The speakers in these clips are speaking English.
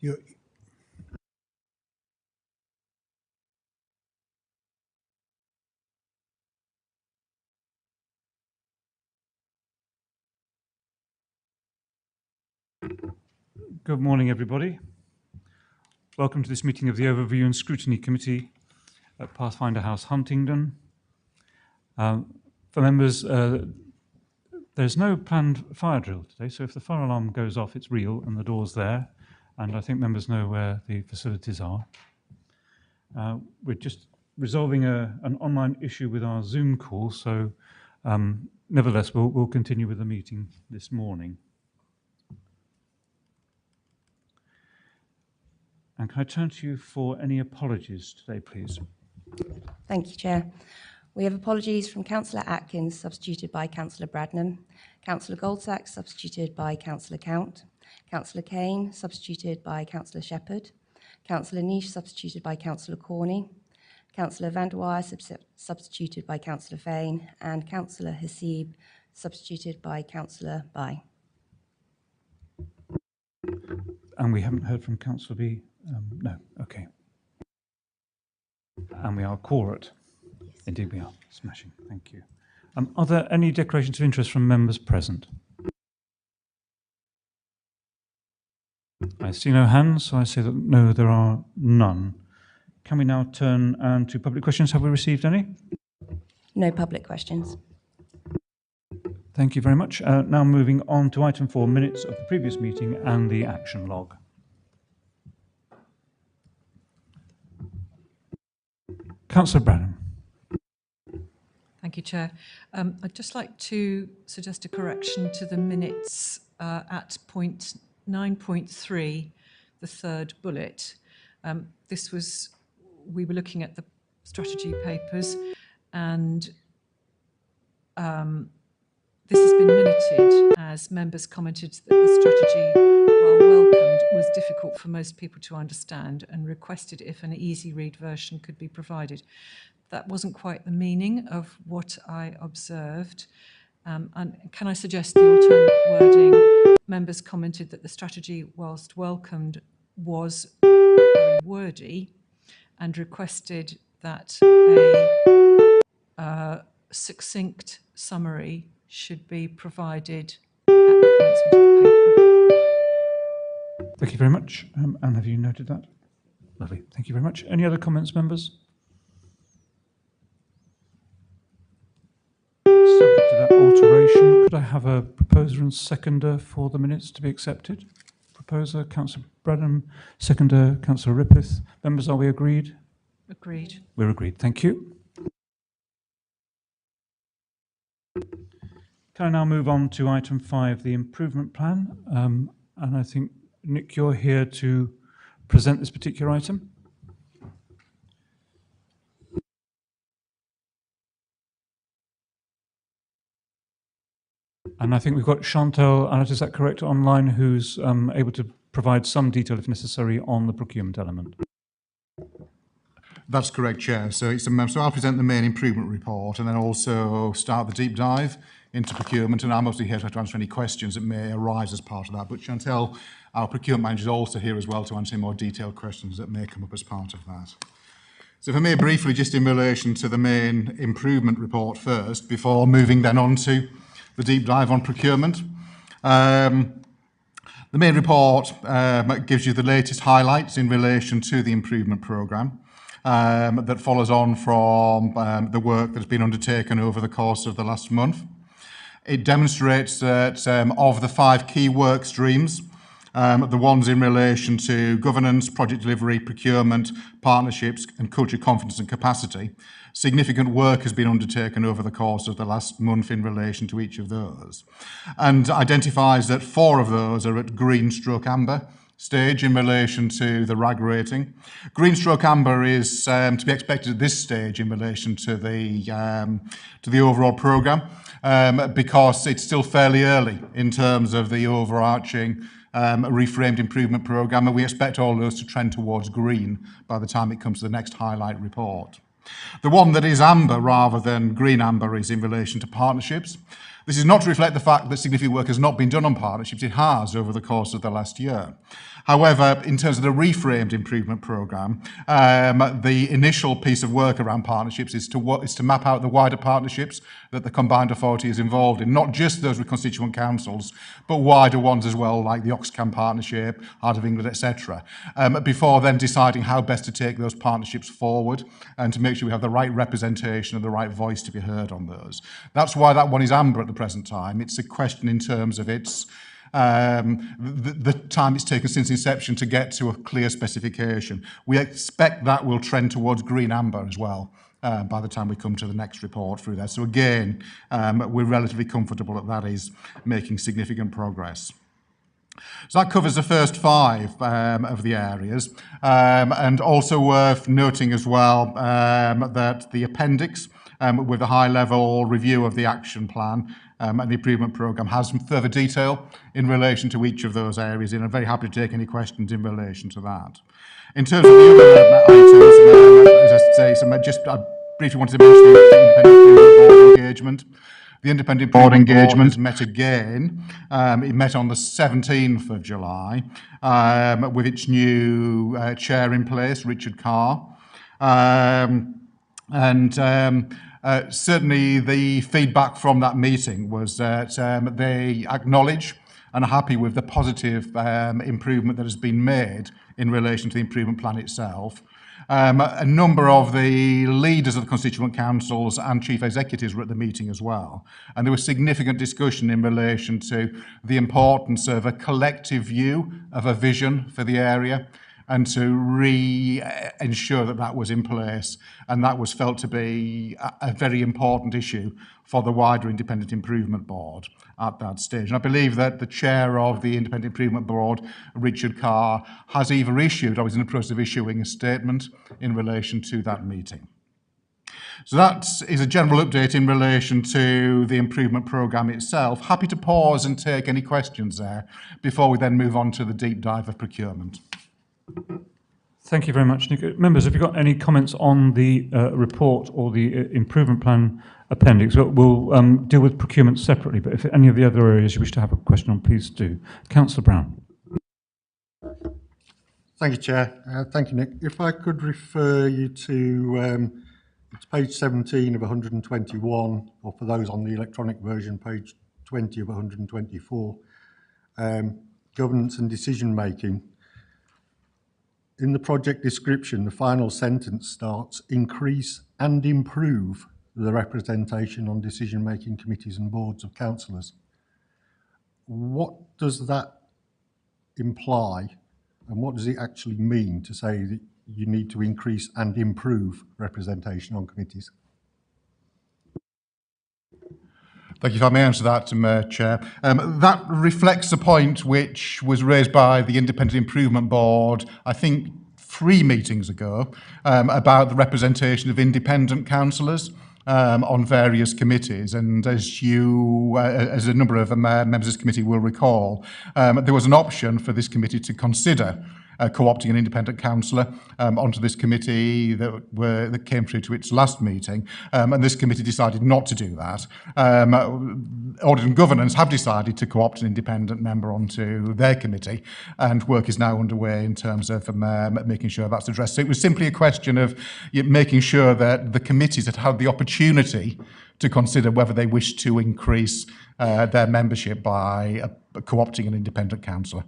You, Good morning, everybody. Welcome to this meeting of the Overview and Scrutiny Committee at Pathfinder House, Huntingdon. For members, there's no planned fire drill today, so if the fire alarm goes off, it's real and the door's there, and I think members know where the facilities are. We're just resolving an online issue with our Zoom call, so nevertheless, we'll continue with the meeting this morning. And can I turn to you for any apologies today, please? Thank you, Chair. We have apologies from Councillor Atkins, substituted by Councillor Bradnam, Councillor Goldsack, substituted by Councillor Count, Councillor Kane, substituted by Councillor Shepherd, Councillor Niche, substituted by Councillor Corney, Councillor Van der Weyer, substituted by Councillor Fain, and Councillor Hasib, substituted by Councillor Bai. And we haven't heard from Councillor B? No, okay. And we are quorate. Yes. Indeed we are. Smashing, thank you. Are there any declarations of interest from members present? I see no hands, so I say that no, there are none. Can we now turn to public questions? Have we received any? No public questions. Thank you very much. Now moving on to item 4, minutes of the previous meeting and the action log. Councillor Bradham. Thank you, Chair. I'd just like to suggest a correction to the minutes at point 9.3, the third bullet. We were looking at the strategy papers, and this has been minuted as members commented that the strategy, while welcomed, was difficult for most people to understand and requested if an easy read version could be provided. That wasn't quite the meaning of what I observed. And can I suggest the alternate wording? Members commented that the strategy, whilst welcomed, was very wordy and requested that a succinct summary should be provided at the commencement of the paper. Thank you very much. Anne, have you noted that? Lovely. Thank you very much. Any other comments, members? Subject to that alteration, could I have a proposer and seconder for the minutes to be accepted? Proposer, Councillor Bradham. Seconder, Councillor Rippeth. Members, are we agreed? Agreed. We're agreed. Thank you. Can I now move on to item 5, the improvement plan? And I think, Nick, you're here to present this particular item. And I think we've got Chantal, is that correct, online, who's able to provide some detail, if necessary, on the procurement element. that's correct, Chair. So I'll present the main improvement report and then also start the deep dive into procurement, and I'm obviously here to answer any questions that may arise as part of that. But Chantal, our procurement manager, is also here as well to answer more detailed questions that may come up as part of that. So if I may briefly, just in relation to the main improvement report first, before moving then on to the deep dive on procurement. The main report gives you the latest highlights in relation to the improvement programme that follows on from the work that's been undertaken over the course of the last month. It demonstrates that of the 5 key work streams, the ones in relation to governance, project delivery, procurement, partnerships and culture, confidence and capacity, significant work has been undertaken over the course of the last month in relation to each of those, and identifies that 4 of those are at green/amber stage in relation to the RAG rating. Green/amber is to be expected at this stage in relation to the overall programme, because it's still fairly early in terms of the overarching reframed improvement programme, and we expect all those to trend towards green by the time it comes to the next highlight report. The one that is amber rather than green amber is in relation to partnerships. This is not to reflect the fact that significant work has not been done on partnerships. It has over the course of the last year. However, in terms of the reframed improvement programme, the initial piece of work around partnerships is to map out the wider partnerships that the combined authority is involved in, not just those with constituent councils, but wider ones as well, like the Oxcam Partnership, Heart of England, etc., before then deciding how best to take those partnerships forward and to make sure we have the right representation and the right voice to be heard on those. That's why that one is amber at the present time. It's a question in terms of its the time it's taken since inception to get to a clear specification. We expect that will trend towards green amber as well by the time we come to the next report through there. So again, we're relatively comfortable that is making significant progress. So that covers the first 5 of the areas, and also worth noting as well that the appendix with a high-level review of the action plan and the improvement programme has some further detail in relation to each of those areas, and I'm very happy to take any questions in relation to that. In terms of the other items, as I say, I briefly wanted to mention the independent board engagement. The independent board engagement has met again. It met on the 17th of July with its new chair in place, Richard Carr. Certainly the feedback from that meeting was that they acknowledge and are happy with the positive improvement that has been made in relation to the improvement plan itself. A number of the leaders of the constituent councils and chief executives were at the meeting as well. And there was significant discussion in relation to the importance of a collective view of a vision for the area and to ensure that that was in place. And that was felt to be a very important issue for the wider Independent Improvement Board at that stage. And I believe that the chair of the Independent Improvement Board, Richard Carr, has either issued or is in the process of issuing a statement in relation to that meeting. So that is a general update in relation to the improvement programme itself. Happy to pause and take any questions there before we then move on to the deep dive of procurement. Thank you very much, Nick. Members, have you got any comments on the report or the improvement plan appendix? We'll deal with procurement separately, but if any of the other areas you wish to have a question on, please do. Councillor Brown. Thank you, Chair. Thank you, Nick. If I could refer you to it's page 17 of 121, or for those on the electronic version, page 20 of 124, governance and decision making. In the project description, the final sentence starts, increase and improve the representation on decision-making committees and boards of councillors. What does that imply, and what does it actually mean to say that you need to increase and improve representation on committees? Thank you. If I may answer that, Chair. That reflects a point which was raised by the Independent Improvement Board, I think 3 meetings ago, about the representation of independent councillors on various committees. And as a number of members of this committee will recall, there was an option for this committee to consider co-opting an independent councillor onto this committee that came through to its last meeting, and this committee decided not to do that. Audit and Governance have decided to co-opt an independent member onto their committee, and work is now underway in terms of making sure that's addressed. So it was simply a question of making sure that the committees had had the opportunity to consider whether they wish to increase their membership by co-opting an independent councillor.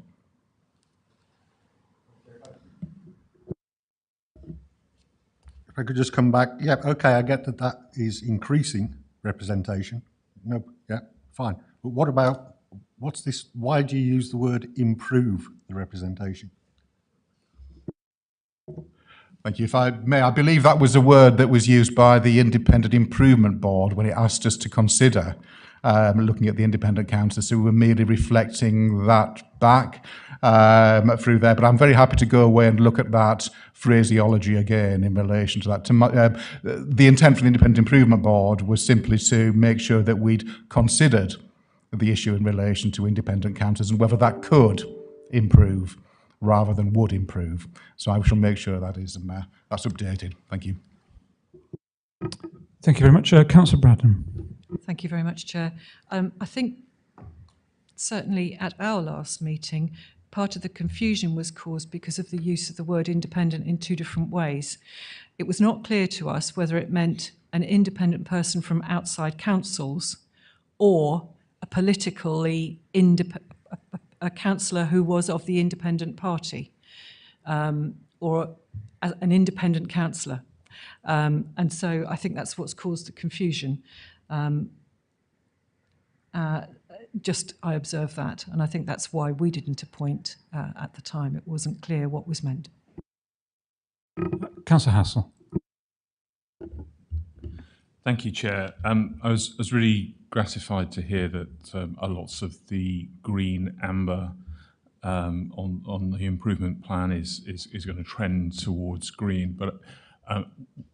If I could just come back, yeah, okay, I get that that is increasing representation. No, yeah, fine. But what about, what's this, why do you use the word improve the representation? Thank you. If I may, I believe that was a word that was used by the Independent Improvement Board when it asked us to consider looking at the independent councillors. So we were merely reflecting that back through there. But I'm very happy to go away and look at that phraseology again in relation to that. The intent for the Independent Improvement Board was simply to make sure that we'd considered the issue in relation to independent councillors and whether that could improve rather than would improve. So I shall make sure that is that's updated. Thank you. Thank you very much. Councillor Bradham. Thank you very much, Chair. I think certainly at our last meeting, part of the confusion was caused because of the use of the word independent in two different ways. It was not clear to us whether it meant an independent person from outside councils or a politically a councillor who was of the independent party, or an independent councillor. And so I think that's what's caused the confusion. Just I observed that, and I think that's why we didn't appoint at the time. It wasn't clear what was meant. Councillor Hassel. Thank you, Chair. I was really gratified to hear that lots of the green amber on the improvement plan is going to trend towards green, but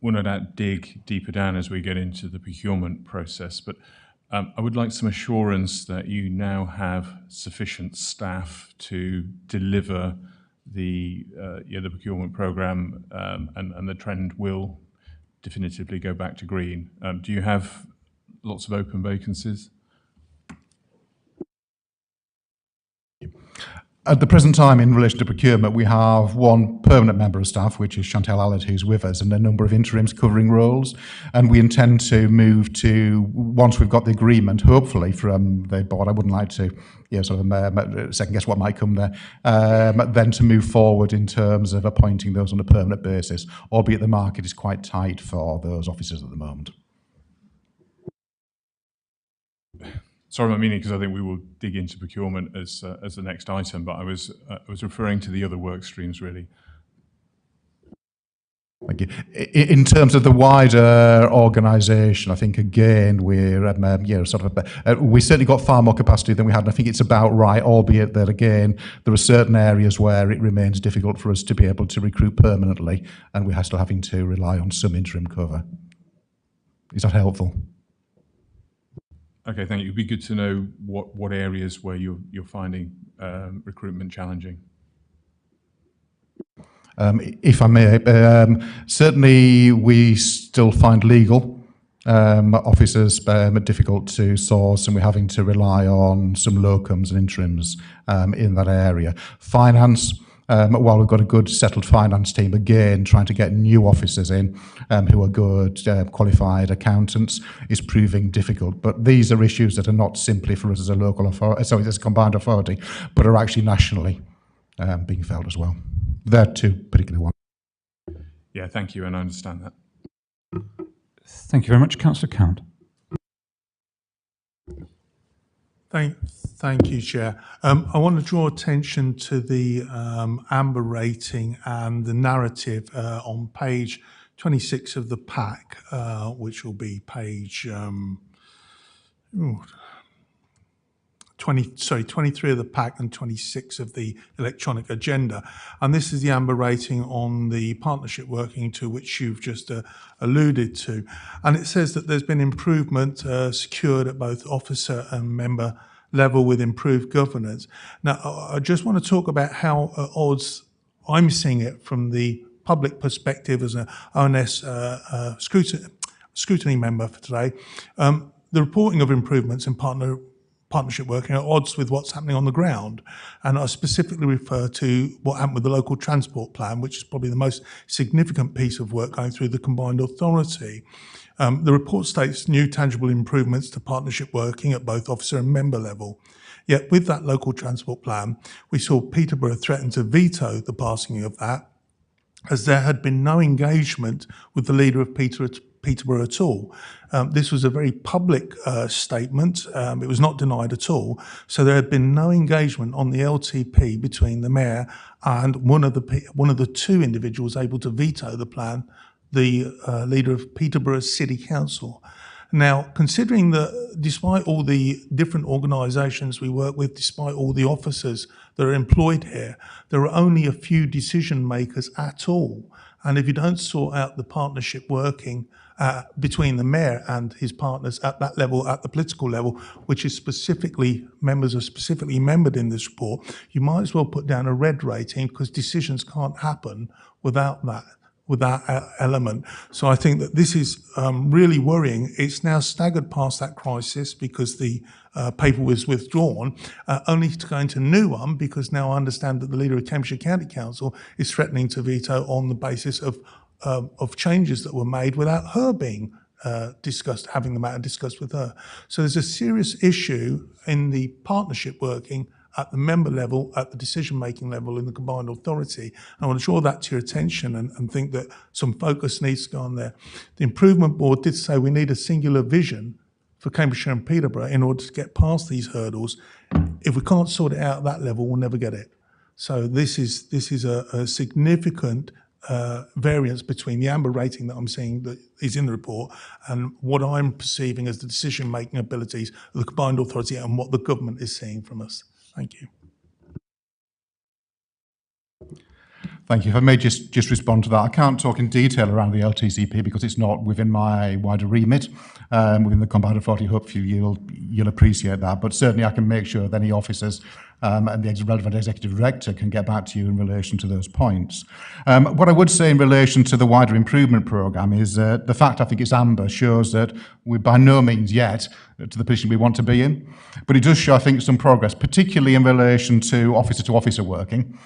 we'll no doubt dig deeper down as we get into the procurement process. But I would like some assurance that you now have sufficient staff to deliver the procurement programme, and the trend will definitively go back to green. Do you have lots of open vacancies? At the present time, in relation to procurement, we have one permanent member of staff, which is Chantal Allard, who's with us, and a number of interims covering roles. And we intend to move to, once we've got the agreement, hopefully from the board, I wouldn't like to second guess what might come there, then to move forward in terms of appointing those on a permanent basis, albeit the market is quite tight for those officers at the moment. Sorry, my meaning, because I think we will dig into procurement as the next item, but I was referring to the other work streams, really. Thank you. In terms of the wider organisation, I think again we're we certainly got far more capacity than we had, and I think it's about right. Albeit that again there are certain areas where it remains difficult for us to be able to recruit permanently, and we're still having to rely on some interim cover. Is that helpful? Okay, thank you. It'd be good to know what areas where you're finding recruitment challenging. If I may, certainly we still find legal officers difficult to source, and we're having to rely on some locums and interims in that area. Finance, while we've got a good settled finance team, again, trying to get new officers in who are good, qualified accountants is proving difficult. But these are issues that are not simply for us as a local authority, as a combined authority, but are actually nationally being felt as well. They're two particular ones. Yeah, thank you, and I understand that. Thank you very much. Councillor Count. Thank you, Chair. I want to draw attention to the amber rating and the narrative on page 26 of the pack, which will be page 23 of the pack and 26 of the electronic agenda. And this is the amber rating on the partnership working to which you've just alluded to. And it says that there's been improvement secured at both officer and member level with improved governance. Now, I just want to talk about how at odds I'm seeing it from the public perspective as an ONS scrutiny member for today. The reporting of improvements in partnership working at odds with what's happening on the ground. And I specifically refer to what happened with the local transport plan, which is probably the most significant piece of work going through the combined authority. The report states new tangible improvements to partnership working at both officer and member level. Yet with that local transport plan, we saw Peterborough threaten to veto the passing of that, as there had been no engagement with the leader of Peterborough at all. This was a very public statement. It was not denied at all. So there had been no engagement on the LTP between the mayor and one of the two individuals able to veto the plan, the leader of Peterborough City Council. Now, considering that despite all the different organisations we work with, despite all the officers that are employed here, there are only a few decision makers at all. And if you don't sort out the partnership working between the mayor and his partners at that level, at the political level, which is specifically, members are specifically membered in this report, you might as well put down a red rating, because decisions can't happen without that, with that element. So I think that this is really worrying. It's now staggered past that crisis because the paper was withdrawn, only to go into a new one because now I understand that the leader of Cambridgeshire County Council is threatening to veto on the basis of changes that were made without her being discussed, having the matter discussed with her. So there's a serious issue in the partnership working at the member level, at the decision-making level in the combined authority. I want to draw that to your attention and think that some focus needs to go on there. The Improvement Board did say we need a singular vision for Cambridgeshire and Peterborough in order to get past these hurdles. If we can't sort it out at that level, we'll never get it. So this is a significant variance between the amber rating that I'm seeing that is in the report and what I'm perceiving as the decision-making abilities of the combined authority and what the government is seeing from us. Thank you. Thank you. If I may just respond to that. I can't talk in detail around the LTCP because it's not within my wider remit within the combined authority. Hopefully you'll appreciate that. But certainly I can make sure that any officers and the relevant executive director can get back to you in relation to those points. What I would say in relation to the wider improvement programme is the fact I think it's amber shows that we're by no means yet to the position we want to be in. But it does show, I think, some progress, particularly in relation to officer working,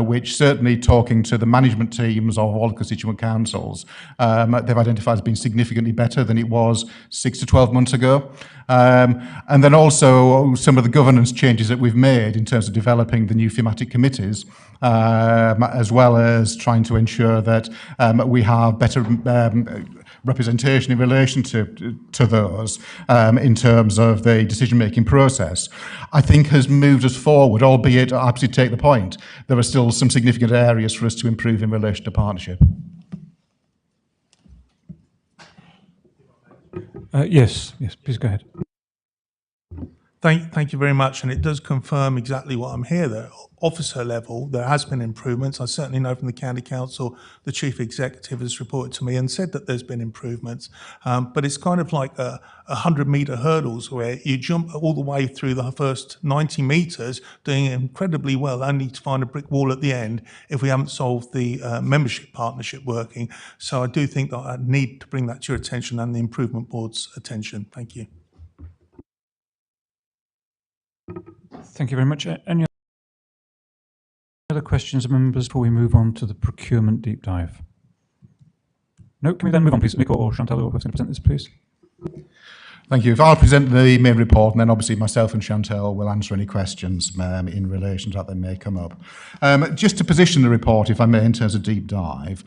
which certainly talking to the management teams of all the constituent councils, they've identified as being significantly better than it was 6 to 12 months ago. And then also some of the governance changes that we've made in terms of developing the new thematic committees, as well as trying to ensure that we have better representation in relation to those in terms of the decision-making process, I think has moved us forward, albeit I absolutely take the point. There are still some significant areas for us to improve in relation to partnership. Yes, please go ahead. Thank you very much, and it does confirm exactly what I'm here. That officer level, there has been improvements. I certainly know from the County Council, the Chief Executive has reported to me and said that there's been improvements. But it's kind of like 100-metre hurdles where you jump all the way through the first 90 metres, doing incredibly well, only to find a brick wall at the end if we haven't solved the membership partnership working. So I do think that I need to bring that to your attention and the Improvement Board's attention. Thank you. Thank you very much. Any other questions, members, before we move on to the procurement deep dive? No, can we then move on, please? Nick or Chantal, who's going to present this, please? Thank you. If I'll present the main report, and then obviously myself and Chantal will answer any questions in relation to that may come up. Just to position the report, if I may, in terms of deep dive,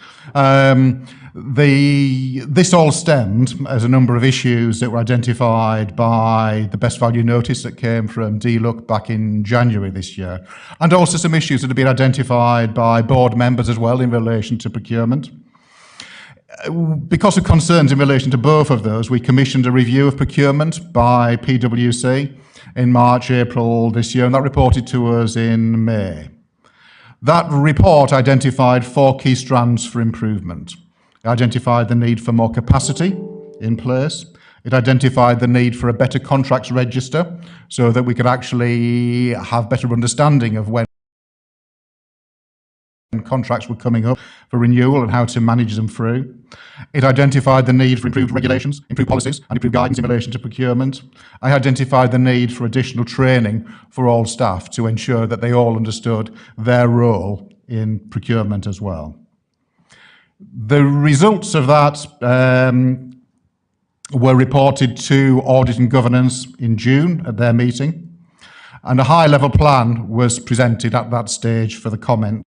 this all stemmed as a number of issues that were identified by the best value notice that came from DLUC back in January this year, and also some issues that have been identified by board members as well in relation to procurement. Because of concerns in relation to both of those, we commissioned a review of procurement by PwC in March, April this year, and that reported to us in May. That report identified 4 key strands for improvement. It identified the need for more capacity in place. It identified the need for a better contracts register so that we could actually have better understanding of when contracts were coming up for renewal and how to manage them through. It identified the need for improved regulations, improved policies and improved guidance in relation to procurement. I identified the need for additional training for all staff to ensure that they all understood their role in procurement as well. The results of that were reported to Audit and Governance in June at their meeting, and a high-level plan was presented at that stage for the comment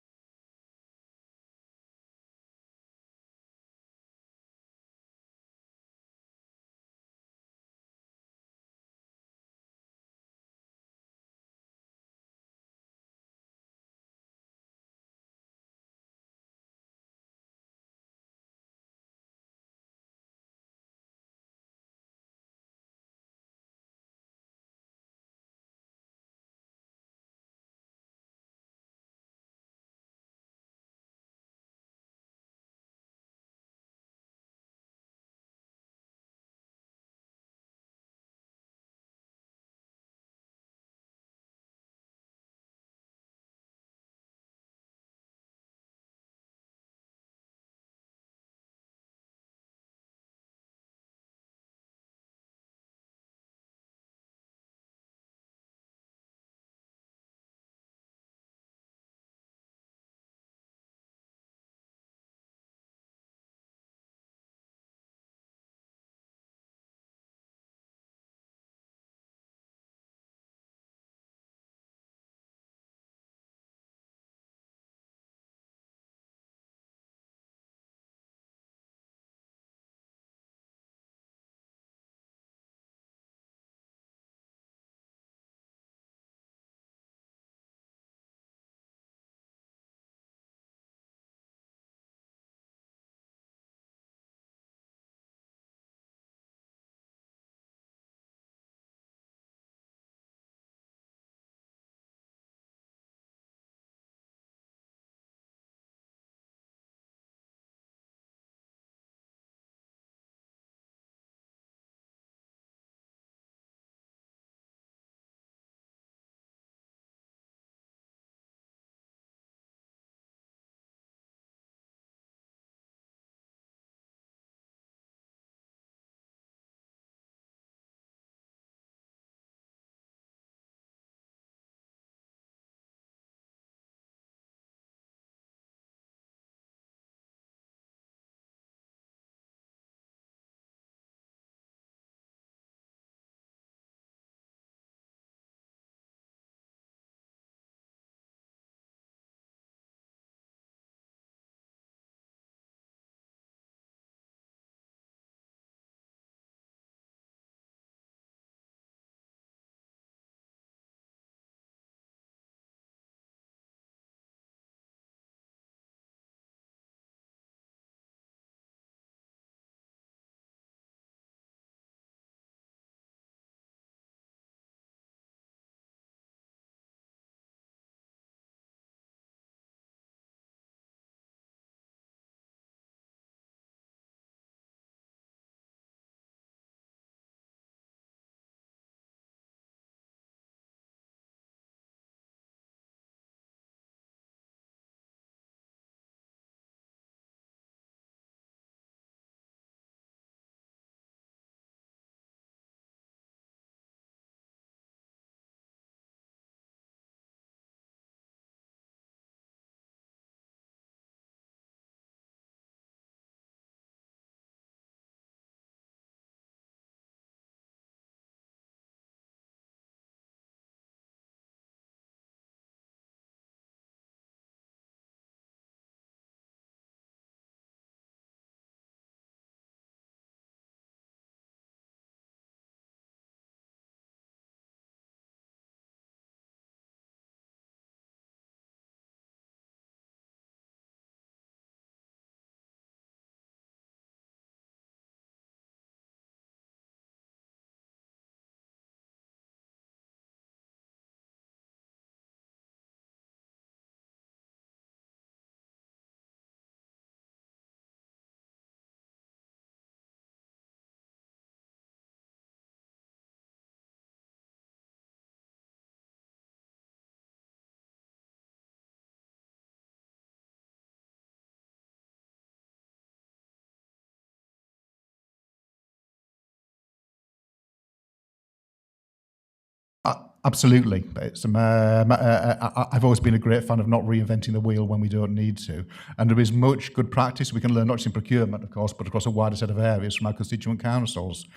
Absolutely. I've always been a great fan of not reinventing the wheel when we don't need to. And there is much good practice we can learn, not just in procurement, of course, but across a wider set of areas from our constituent councils.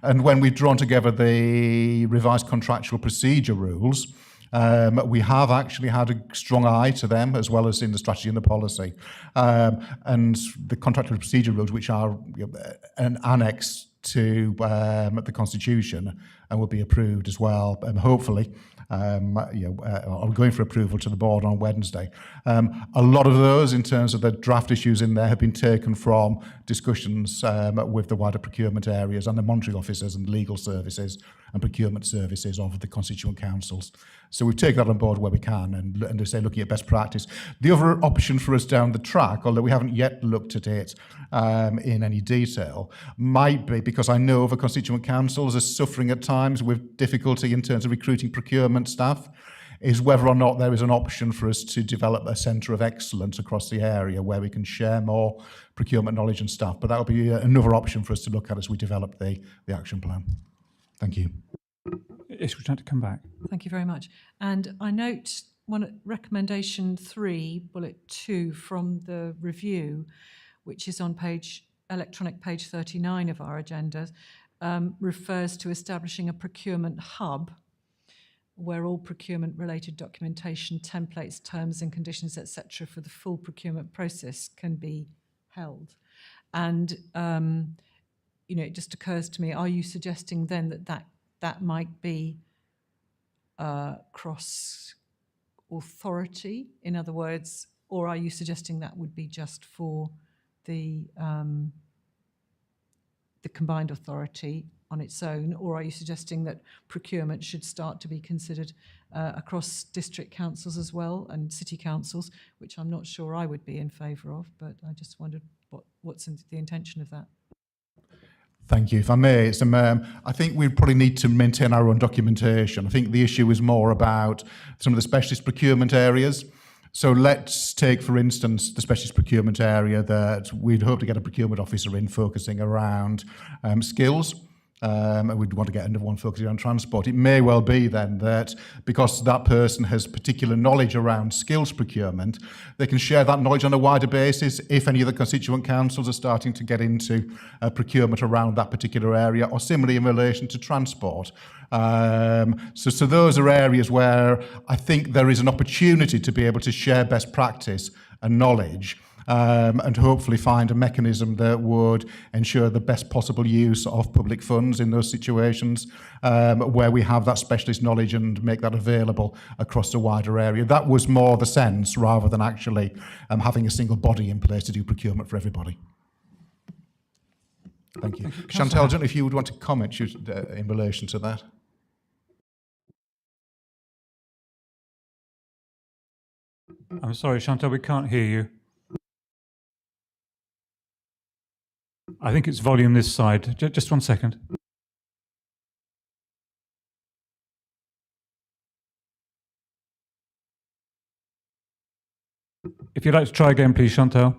And when we've drawn together the revised contractual procedure rules, we have actually had a strong eye to them, as well as in the strategy and the policy. And the contractual procedure rules, which are an annex to the Constitution and will be approved as well, and hopefully are going for approval to the board on Wednesday. A lot of those, in terms of the draft issues in there, have been taken from discussions with the wider procurement areas and the monitoring officers and legal services and procurement services of the constituent councils. So we've taken that on board where we can, and they say looking at best practice. The other option for us down the track, although we haven't yet looked at it in any detail, might be, because I know the constituent councils are suffering at times with difficulty in terms of recruiting procurement staff, is whether or not there is an option for us to develop a centre of excellence across the area where we can share more procurement knowledge and staff. But that will be another option for us to look at as we develop the action plan. Thank you. Yes, we'd like to come back. Thank you very much. And I note recommendation 3, bullet 2 from the review, which is on electronic page 39 of our agenda, refers to establishing a procurement hub where all procurement-related documentation, templates, terms and conditions, etc., for the full procurement process can be held. And it just occurs to me: are you suggesting then that might be cross authority, in other words, or are you suggesting that would be just for the combined authority on its own, or are you suggesting that procurement should start to be considered across district councils as well and city councils, which I'm not sure I would be in favour of, but I just wondered what's the intention of that. Thank you. If I may, I think we probably need to maintain our own documentation. I think the issue is more about some of the specialist procurement areas. So let's take, for instance, the specialist procurement area that we'd hope to get a procurement officer in focusing around skills. And we'd want to get another one focusing on transport. It may well be then that because that person has particular knowledge around skills procurement, they can share that knowledge on a wider basis if any of the constituent councils are starting to get into procurement around that particular area, or similarly in relation to transport. So those are areas where I think there is an opportunity to be able to share best practice and knowledge, and hopefully find a mechanism that would ensure the best possible use of public funds in those situations, where we have that specialist knowledge and make that available across a wider area. That was more the sense, rather than actually having a single body in place to do procurement for everybody. Thank you. Chantal, I don't know if you would want to comment in relation to that. I'm sorry, Chantal, we can't hear you. I think it's volume this side. Just 1 second. If you'd like to try again, please, Chantal.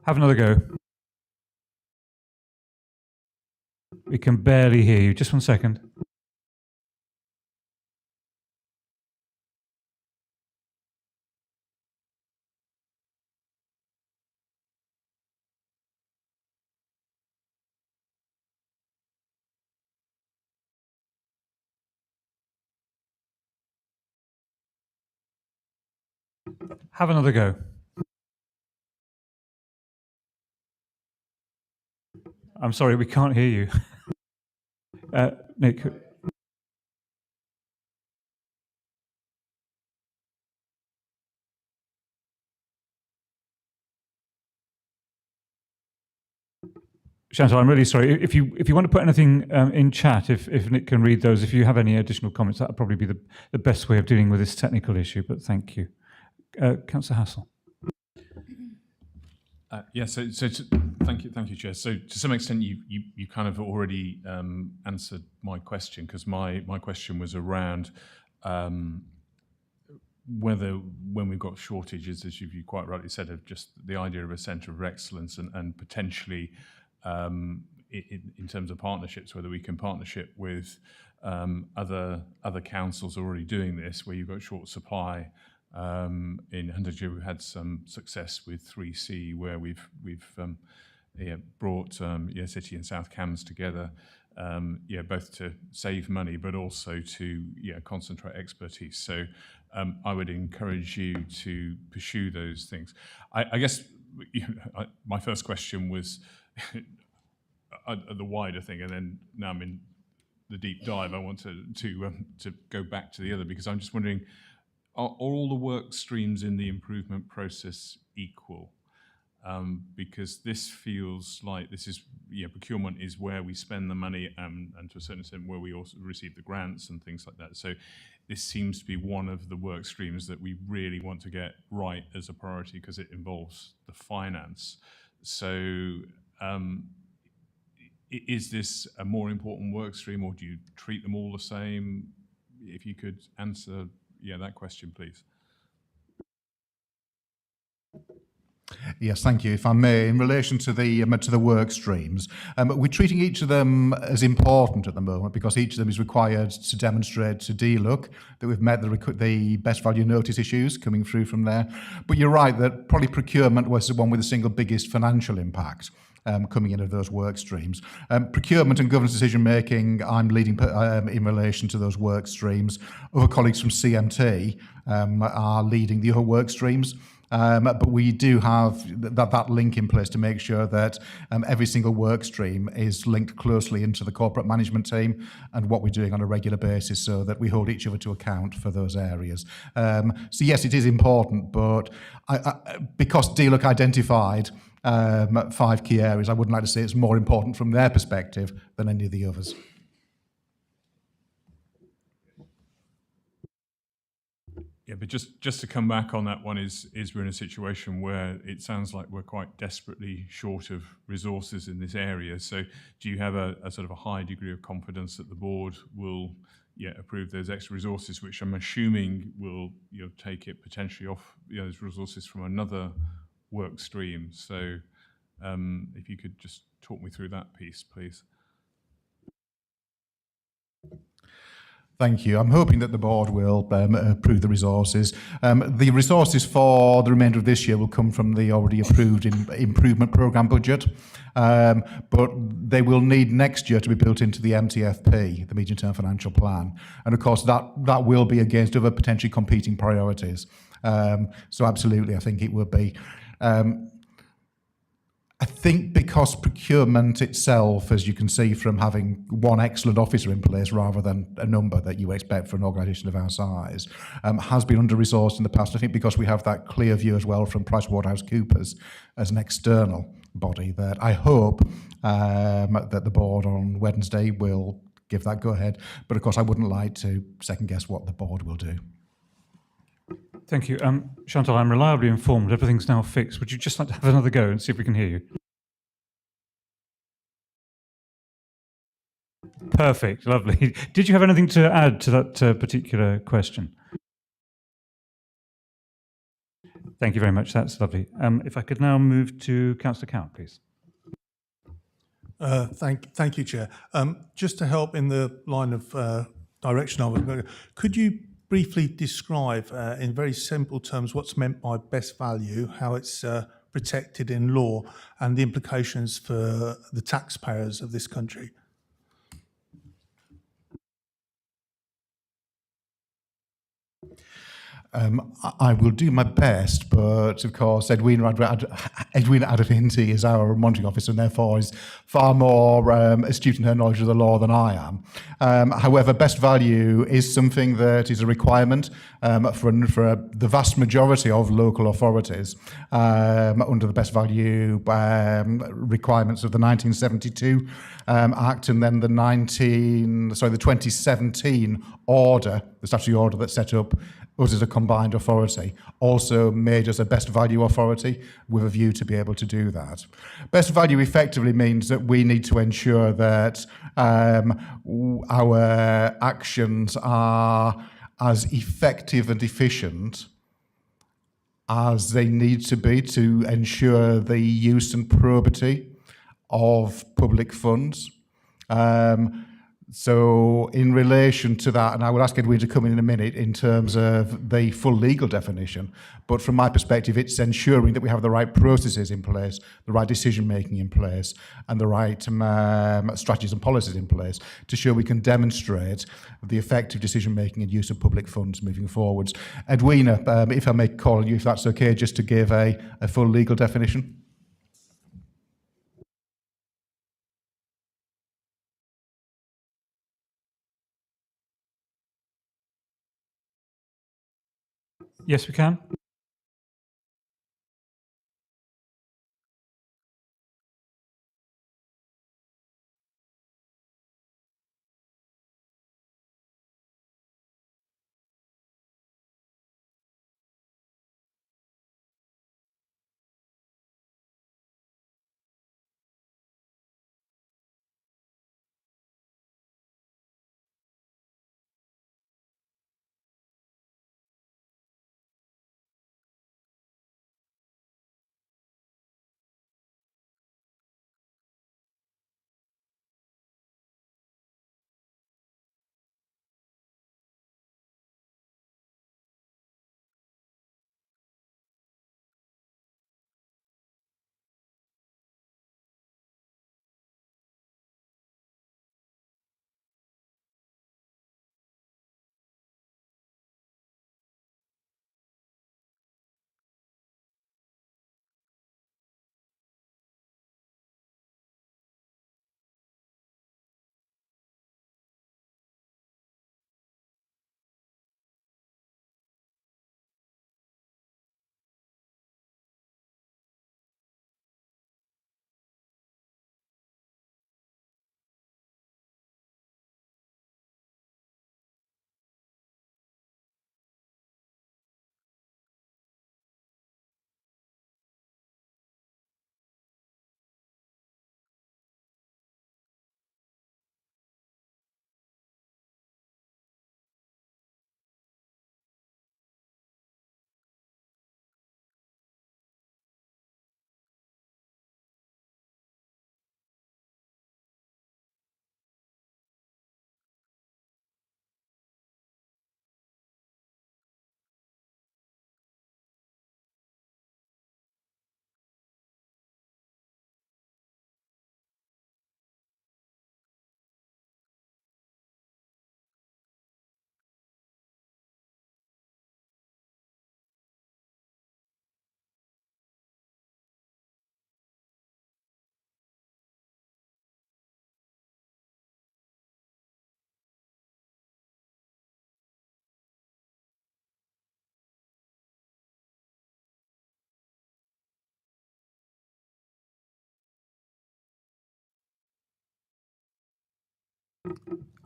Have another go. We can barely hear you. Just 1 second. Have another go. I'm sorry, we can't hear you. Nick. Chantal, I'm really sorry. If you want to put anything in chat, if Nick can read those, if you have any additional comments, that would probably be the best way of dealing with this technical issue, but thank you. Councillor Hassel. Thank you, Chair. So to some extent, you kind of already answered my question, because my question was around whether when we've got shortages, as you quite rightly said, of just the idea of a centre of excellence and potentially in terms of partnerships, whether we can partnership with other councils already doing this, where you've got short supply. In Huntingdon, we've had some success with 3C, where we've brought City and South Cams together, both to save money, but also to concentrate expertise. So I would encourage you to pursue those things. I guess my first question was the wider thing, and then now I'm in the deep dive. I want to go back to the other, because I'm just wondering, are all the work streams in the improvement process equal? Because this feels like this is, procurement is where we spend the money, and to a certain extent where we also receive the grants and things like that. So this seems to be one of the work streams that we really want to get right as a priority, because it involves the finance. So is this a more important work stream, or do you treat them all the same? If you could answer that question, please. Yes, thank you. If I may, in relation to the work streams, we're treating each of them as important at the moment, because each of them is required to demonstrate to DLUC that we've met the best value notice issues coming through from there. But you're right that probably procurement was the one with the single biggest financial impact. Coming in of those work streams. Procurement and governance decision making, I'm leading in relation to those work streams. Other colleagues from CMT are leading the other work streams. But we do have that link in place to make sure that every single work stream is linked closely into the corporate management team and what we're doing on a regular basis, so that we hold each other to account for those areas. So yes, it is important, but because DLUC identified 5 key areas, I wouldn't like to say it's more important from their perspective than any of the others. Yeah, but just to come back on that one, is we're in a situation where it sounds like we're quite desperately short of resources in this area. So do you have a sort of a high degree of confidence that the board will approve those extra resources, which I'm assuming will take it potentially off those resources from another work stream? So if you could just talk me through that piece, please. Thank you. I'm hoping that the board will approve the resources. The resources for the remainder of this year will come from the already approved improvement programme budget, but they will need next year to be built into the MTFP, the medium-term financial plan. And of course, that will be against other potentially competing priorities. So absolutely, I think it will be. I think because procurement itself, as you can see from having one excellent officer in place rather than a number that you expect for an organisation of our size, has been under-resourced in the past. I think because we have that clear view as well from PricewaterhouseCoopers as an external body, that I hope that the board on Wednesday will give that go-ahead. But of course, I wouldn't like to second-guess what the board will do. Thank you. Chantal, I'm reliably informed everything's now fixed. Would you just like to have another go and see if we can hear you? Perfect, lovely. Did you have anything to add to that particular question? Thank you very much, that's lovely. If I could now move to Councillor Count, please. Thank you, Chair. Just to help in the line of direction I was going, could you briefly describe in very simple terms what's meant by best value, how it's protected in law, and the implications for the taxpayers of this country? I will do my best, but of course Edwina Adavinti is our monitoring officer and therefore is far more astute in her knowledge of the law than I am. However, best value is something that is a requirement for the vast majority of local authorities under the best value requirements of the 1972 Act, and then the 2017 order, the statutory order that set up us as a combined authority, also made us a best value authority with a view to be able to do that. Best value effectively means that we need to ensure that our actions are as effective and efficient as they need to be to ensure the use and probity of public funds. So in relation to that, and I will ask Edwin to come in a minute in terms of the full legal definition, but from my perspective, it's ensuring that we have the right processes in place, the right decision-making in place, and the right strategies and policies in place to ensure we can demonstrate the effective decision-making and use of public funds moving forwards. Edwina, if I may call on you, if that's okay, just to give a full legal definition. Yes, we can.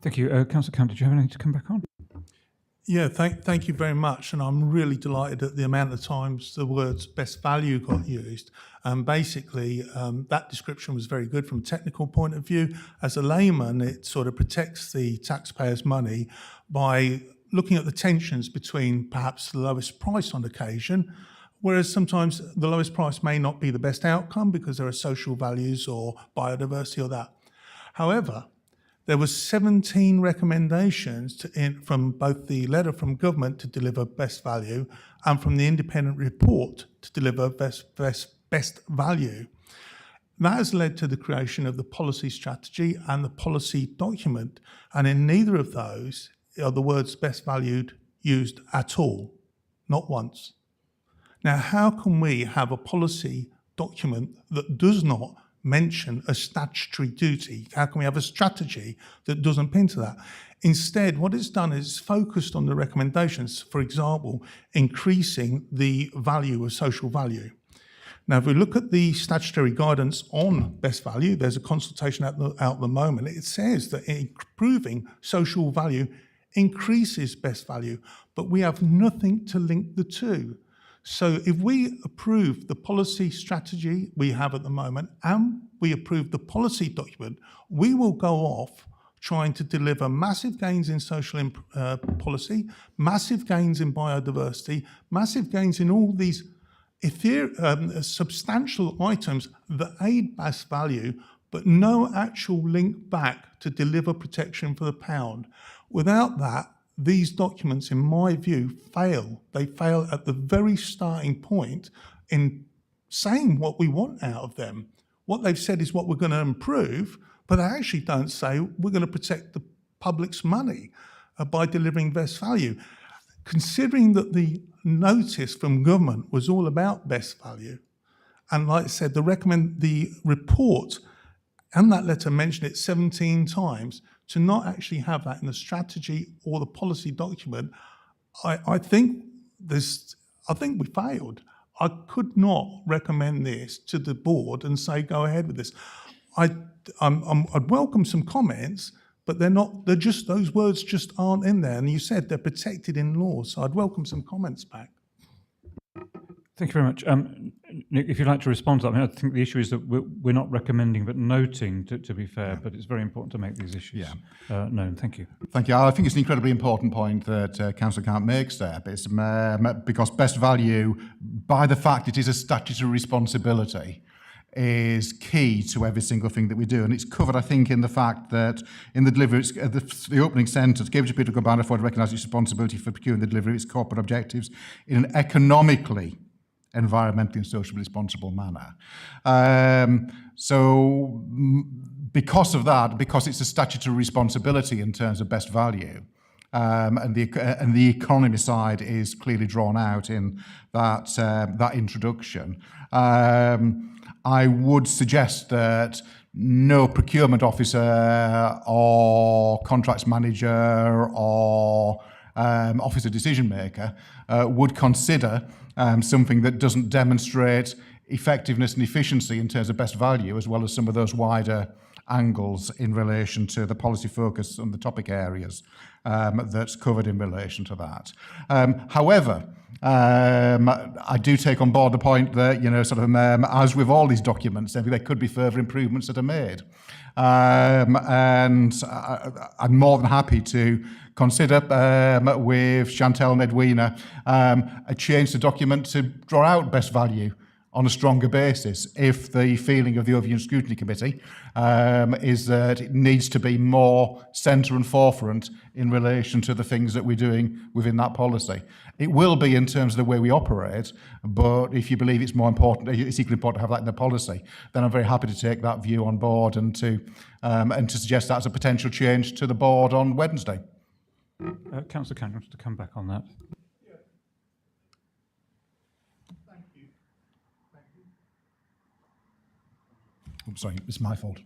Thank you. Councillor Camp, did you have anything to come back on? Yeah, thank you very much. And I'm really delighted at the amount of times the words best value got used. And basically, that description was very good from a technical point of view. As a layman, it sort of protects the taxpayers' money by looking at the tensions between perhaps the lowest price on occasion, whereas sometimes the lowest price may not be the best outcome because there are social values or biodiversity or that. However, there were 17 recommendations from both the letter from government to deliver best value and from the independent report to deliver best value. That has led to the creation of the policy strategy and the policy document. And in neither of those are the words best valued used at all, not once. Now, how can we have a policy document that does not mention a statutory duty? How can we have a strategy that doesn't pin to that? Instead, what it's done is focused on the recommendations, for example, increasing the value of social value. Now, if we look at the statutory guidance on best value, there's a consultation out the moment. It says that improving social value increases best value, but we have nothing to link the two. So if we approve the policy strategy we have at the moment and we approve the policy document, we will go off trying to deliver massive gains in social policy, massive gains in biodiversity, massive gains in all these substantial items that aid best value, but no actual link back to deliver protection for the pound. Without that, these documents, in my view, fail. They fail at the very starting point in saying what we want out of them. What they've said is what we're going to improve, but they actually don't say we're going to protect the public's money by delivering best value. Considering that the notice from government was all about best value, and like I said, the report and that letter mentioned it 17 times, to not actually have that in the strategy or the policy document, I think we failed. I could not recommend this to the board and say go ahead with this. I'd welcome some comments, but they're just, those words just aren't in there. And you said they're protected in law, so I'd welcome some comments back. Thank you very much. Nick, if you'd like to respond to that, I mean, I think the issue is that we're not recommending but noting, to be fair, but it's very important to make these issues known. Thank you. Thank you. I think it's an incredibly important point that Councillor Count makes there, because best value, by the fact it is a statutory responsibility, is key to every single thing that we do. And it's covered, I think, in the fact that in the delivery, the opening sentence, Cambridge Peter Combined Afford recognises its responsibility for procuring the delivery of its corporate objectives in an economically, environmentally and socially responsible manner. So because of that, because it's a statutory responsibility in terms of best value, and the economy side is clearly drawn out in that introduction, I would suggest that no procurement officer or contracts manager or officer decision maker would consider something that doesn't demonstrate effectiveness and efficiency in terms of best value, as well as some of those wider angles in relation to the policy focus on the topic areas that's covered in relation to that. However, I do take on board the point that, as with all these documents, there could be further improvements that are made. And I'm more than happy to consider with Chantel and Edwina a change to document to draw out best value on a stronger basis, if the feeling of the Overview and Scrutiny Committee is that it needs to be more centre and forefront in relation to the things that we're doing within that policy. It will be in terms of the way we operate, but if you believe it's more important, it's equally important to have that in the policy, then I'm very happy to take that view on board and to suggest that as a potential change to the board on Wednesday. Councillor Cannon wants to come back on that. I'm sorry, it's my fault.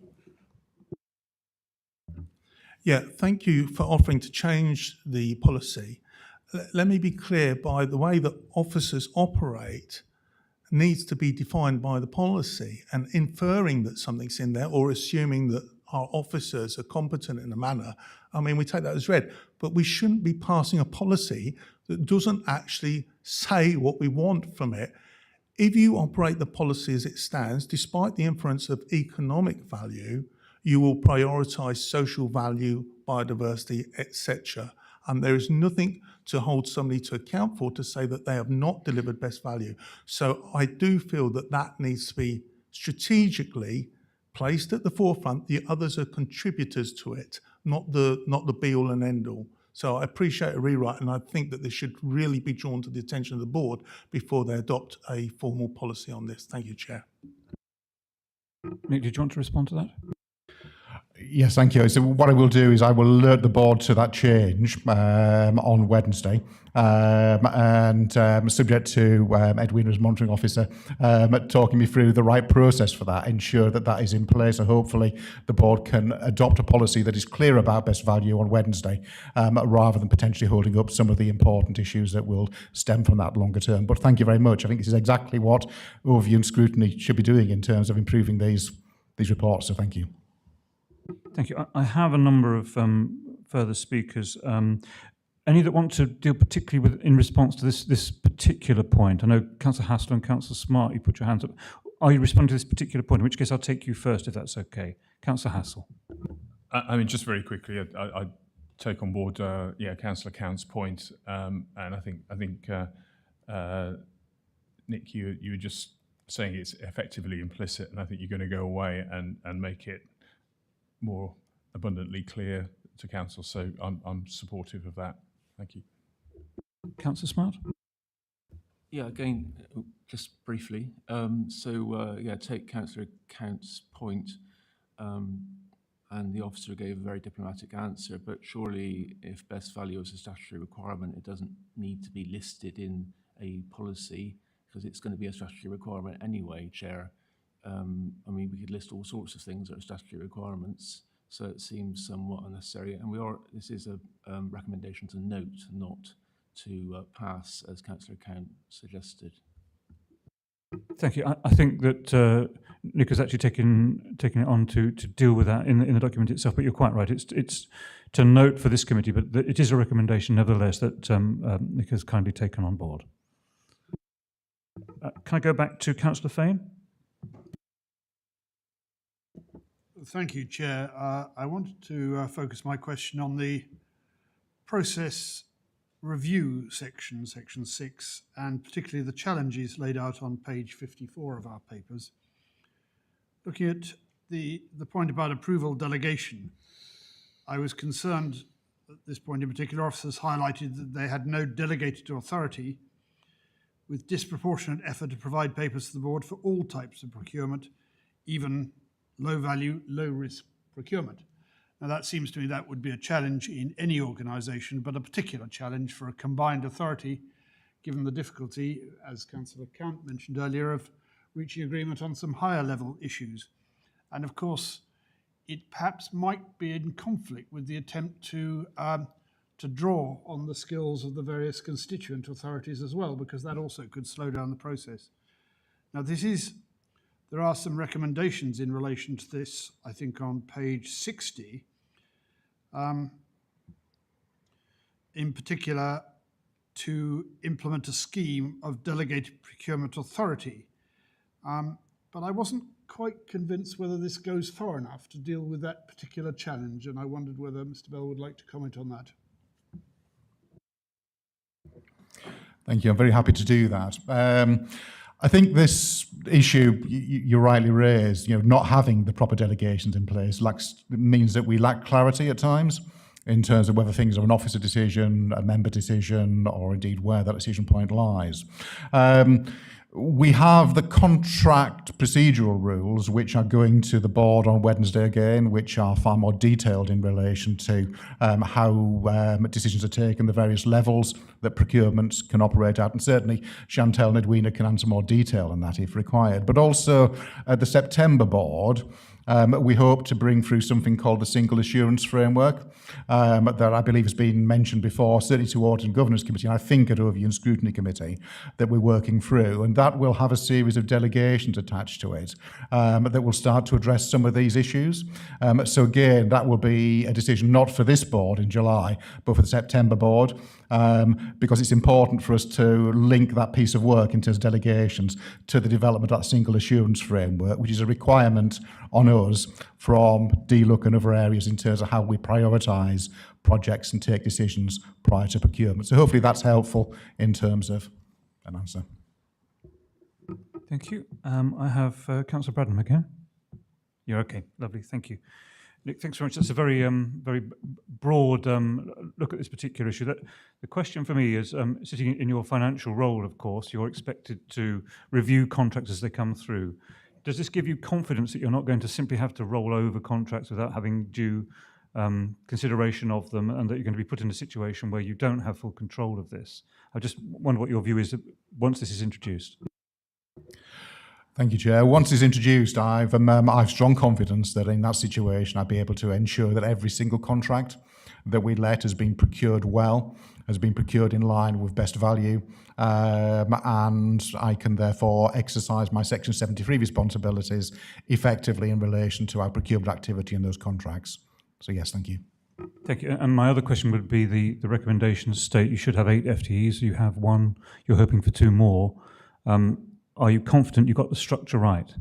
Yeah, thank you for offering to change the policy. Let me be clear, by the way that officers operate needs to be defined by the policy, and inferring that something's in there or assuming that our officers are competent in a manner, I mean, we take that as read, but we shouldn't be passing a policy that doesn't actually say what we want from it. If you operate the policy as it stands, despite the inference of economic value, you will prioritise social value, biodiversity, etc. And there is nothing to hold somebody to account for to say that they have not delivered best value. So I do feel that that needs to be strategically placed at the forefront. The others are contributors to it, not the be-all and end-all. So I appreciate a rewrite, and I think that this should really be drawn to the attention of the board before they adopt a formal policy on this. Thank you, Chair. Nick, did you want to respond to that? Yes, thank you. So what I will do is I will alert the board to that change on Wednesday, and subject to Edwina as monitoring officer talking me through the right process for that, ensure that that is in place, and hopefully the board can adopt a policy that is clear about best value on Wednesday, rather than potentially holding up some of the important issues that will stem from that longer term. But thank you very much. I think this is exactly what Overview and Scrutiny should be doing in terms of improving these reports, so thank you. Thank you. I have a number of further speakers. Any that want to deal particularly in response to this particular point? I know Councillor Hassler and Councillor Smart, you put your hands up. Are you responding to this particular point? In which case I'll take you first, if that's okay. Councillor Hassel. I mean, just very quickly, I take on board, Councillor Count's point, and I think Nick, you were just saying it's effectively implicit, and I think you're going to go away and make it more abundantly clear to council. So I'm supportive of that. Thank you. Councillor Smart? Yeah, again, just briefly. Take Councillor Count's point, and the officer gave a very diplomatic answer, but surely if best value is a statutory requirement, it doesn't need to be listed in a policy because it's going to be a statutory requirement anyway, Chair. I mean, we could list all sorts of things that are statutory requirements, so it seems somewhat unnecessary. And this is a recommendation to note, not to pass, as Councillor Count suggested. Thank you. I think that Nick has actually taken it on to deal with that in the document itself, but you're quite right. It's to note for this committee, but it is a recommendation nevertheless that Nick has kindly taken on board. Can I go back to Councillor Fane? Thank you, Chair. I wanted to focus my question on the process review section 6, and particularly the challenges laid out on page 54 of our papers. Looking at the point about approval delegation, I was concerned at this point in particular, officers highlighted that they had no delegated authority with disproportionate effort to provide papers to the board for all types of procurement, even low value, low risk procurement. Now that seems to me that would be a challenge in any organisation, but a particular challenge for a combined authority, given the difficulty, as Councillor Count mentioned earlier, of reaching agreement on some higher level issues. And of course, it perhaps might be in conflict with the attempt to draw on the skills of the various constituent authorities as well, because that also could slow down the process. Now there are some recommendations in relation to this, I think on page 60, in particular to implement a scheme of delegated procurement authority. But I wasn't quite convinced whether this goes far enough to deal with that particular challenge, and I wondered whether Mr. Bell would like to comment on that. Thank you. I'm very happy to do that. I think this issue you rightly raised, not having the proper delegations in place means that we lack clarity at times in terms of whether things are an officer decision, a member decision, or indeed where that decision point lies. We have the contract procedural rules, which are going to the board on Wednesday again, which are far more detailed in relation to how decisions are taken, the various levels that procurements can operate at. And certainly Chantal and Edwina can answer more detail on that if required. But also at the September board, we hope to bring through something called the Single Assurance Framework that I believe has been mentioned before, certainly to Audit and Governance Committee, and I think at Overview and Scrutiny Committee, that we're working through. And that will have a series of delegations attached to it that will start to address some of these issues. So again, that will be a decision not for this board in July, but for the September board, because it's important for us to link that piece of work in terms of delegations to the development of that Single Assurance Framework, which is a requirement on us from DLUC and other areas in terms of how we prioritise projects and take decisions prior to procurement. So hopefully that's helpful in terms of an answer. Thank you. I have Councillor Bradham again. You're okay. Lovely. Thank you. Nick, thanks very much. That's a very very broad look at this particular issue. The question for me is, sitting in your financial role, of course, you're expected to review contracts as they come through. Does this give you confidence that you're not going to simply have to roll over contracts without having due consideration of them, and that you're going to be put in a situation where you don't have full control of this? I just wonder what your view is once this is introduced. Thank you, Chair. Once it's introduced, I've strong confidence that in that situation I'll be able to ensure that every single contract that we let has been procured well, has been procured in line with best value, and I can therefore exercise my Section 73 responsibilities effectively in relation to our procurement activity in those contracts. So yes, thank you. Thank you. And my other question would be the recommendations state you should have 8 FTEs, you have 1, you're hoping for 2 more. Are you confident you got the structure right?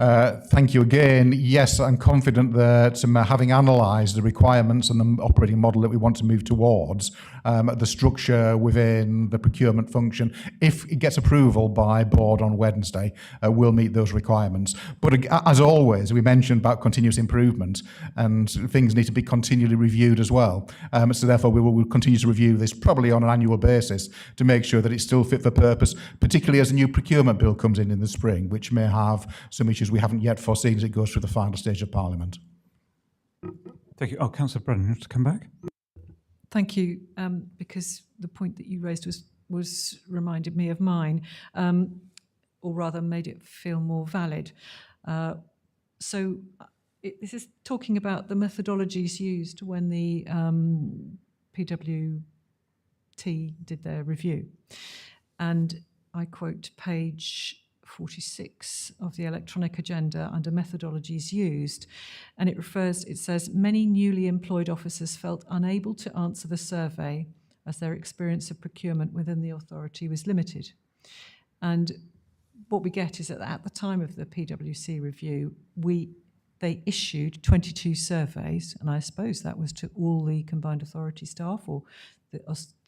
Thank you again. Yes, I'm confident that having analysed the requirements and the operating model that we want to move towards, the structure within the procurement function, if it gets approval by board on Wednesday, will meet those requirements. But as always, we mentioned about continuous improvement, and things need to be continually reviewed as well. So therefore, we will continue to review this probably on an annual basis to make sure that it's still fit for purpose, particularly as a new procurement bill comes in the spring, which may have some issues we haven't yet foreseen as it goes through the final stage of Parliament. Thank you. Oh, Councillor Brennan, you want to come back? Thank you, because the point that you raised was reminded me of mine, or rather made it feel more valid. This is talking about the methodologies used when the PWT did their review. And I quote page 46 of the electronic agenda under methodologies used, and it says, many newly employed officers felt unable to answer the survey as their experience of procurement within the authority was limited. And what we get is that at the time of the PwC review, they issued 22 surveys, and I suppose that was to all the combined authority staff or the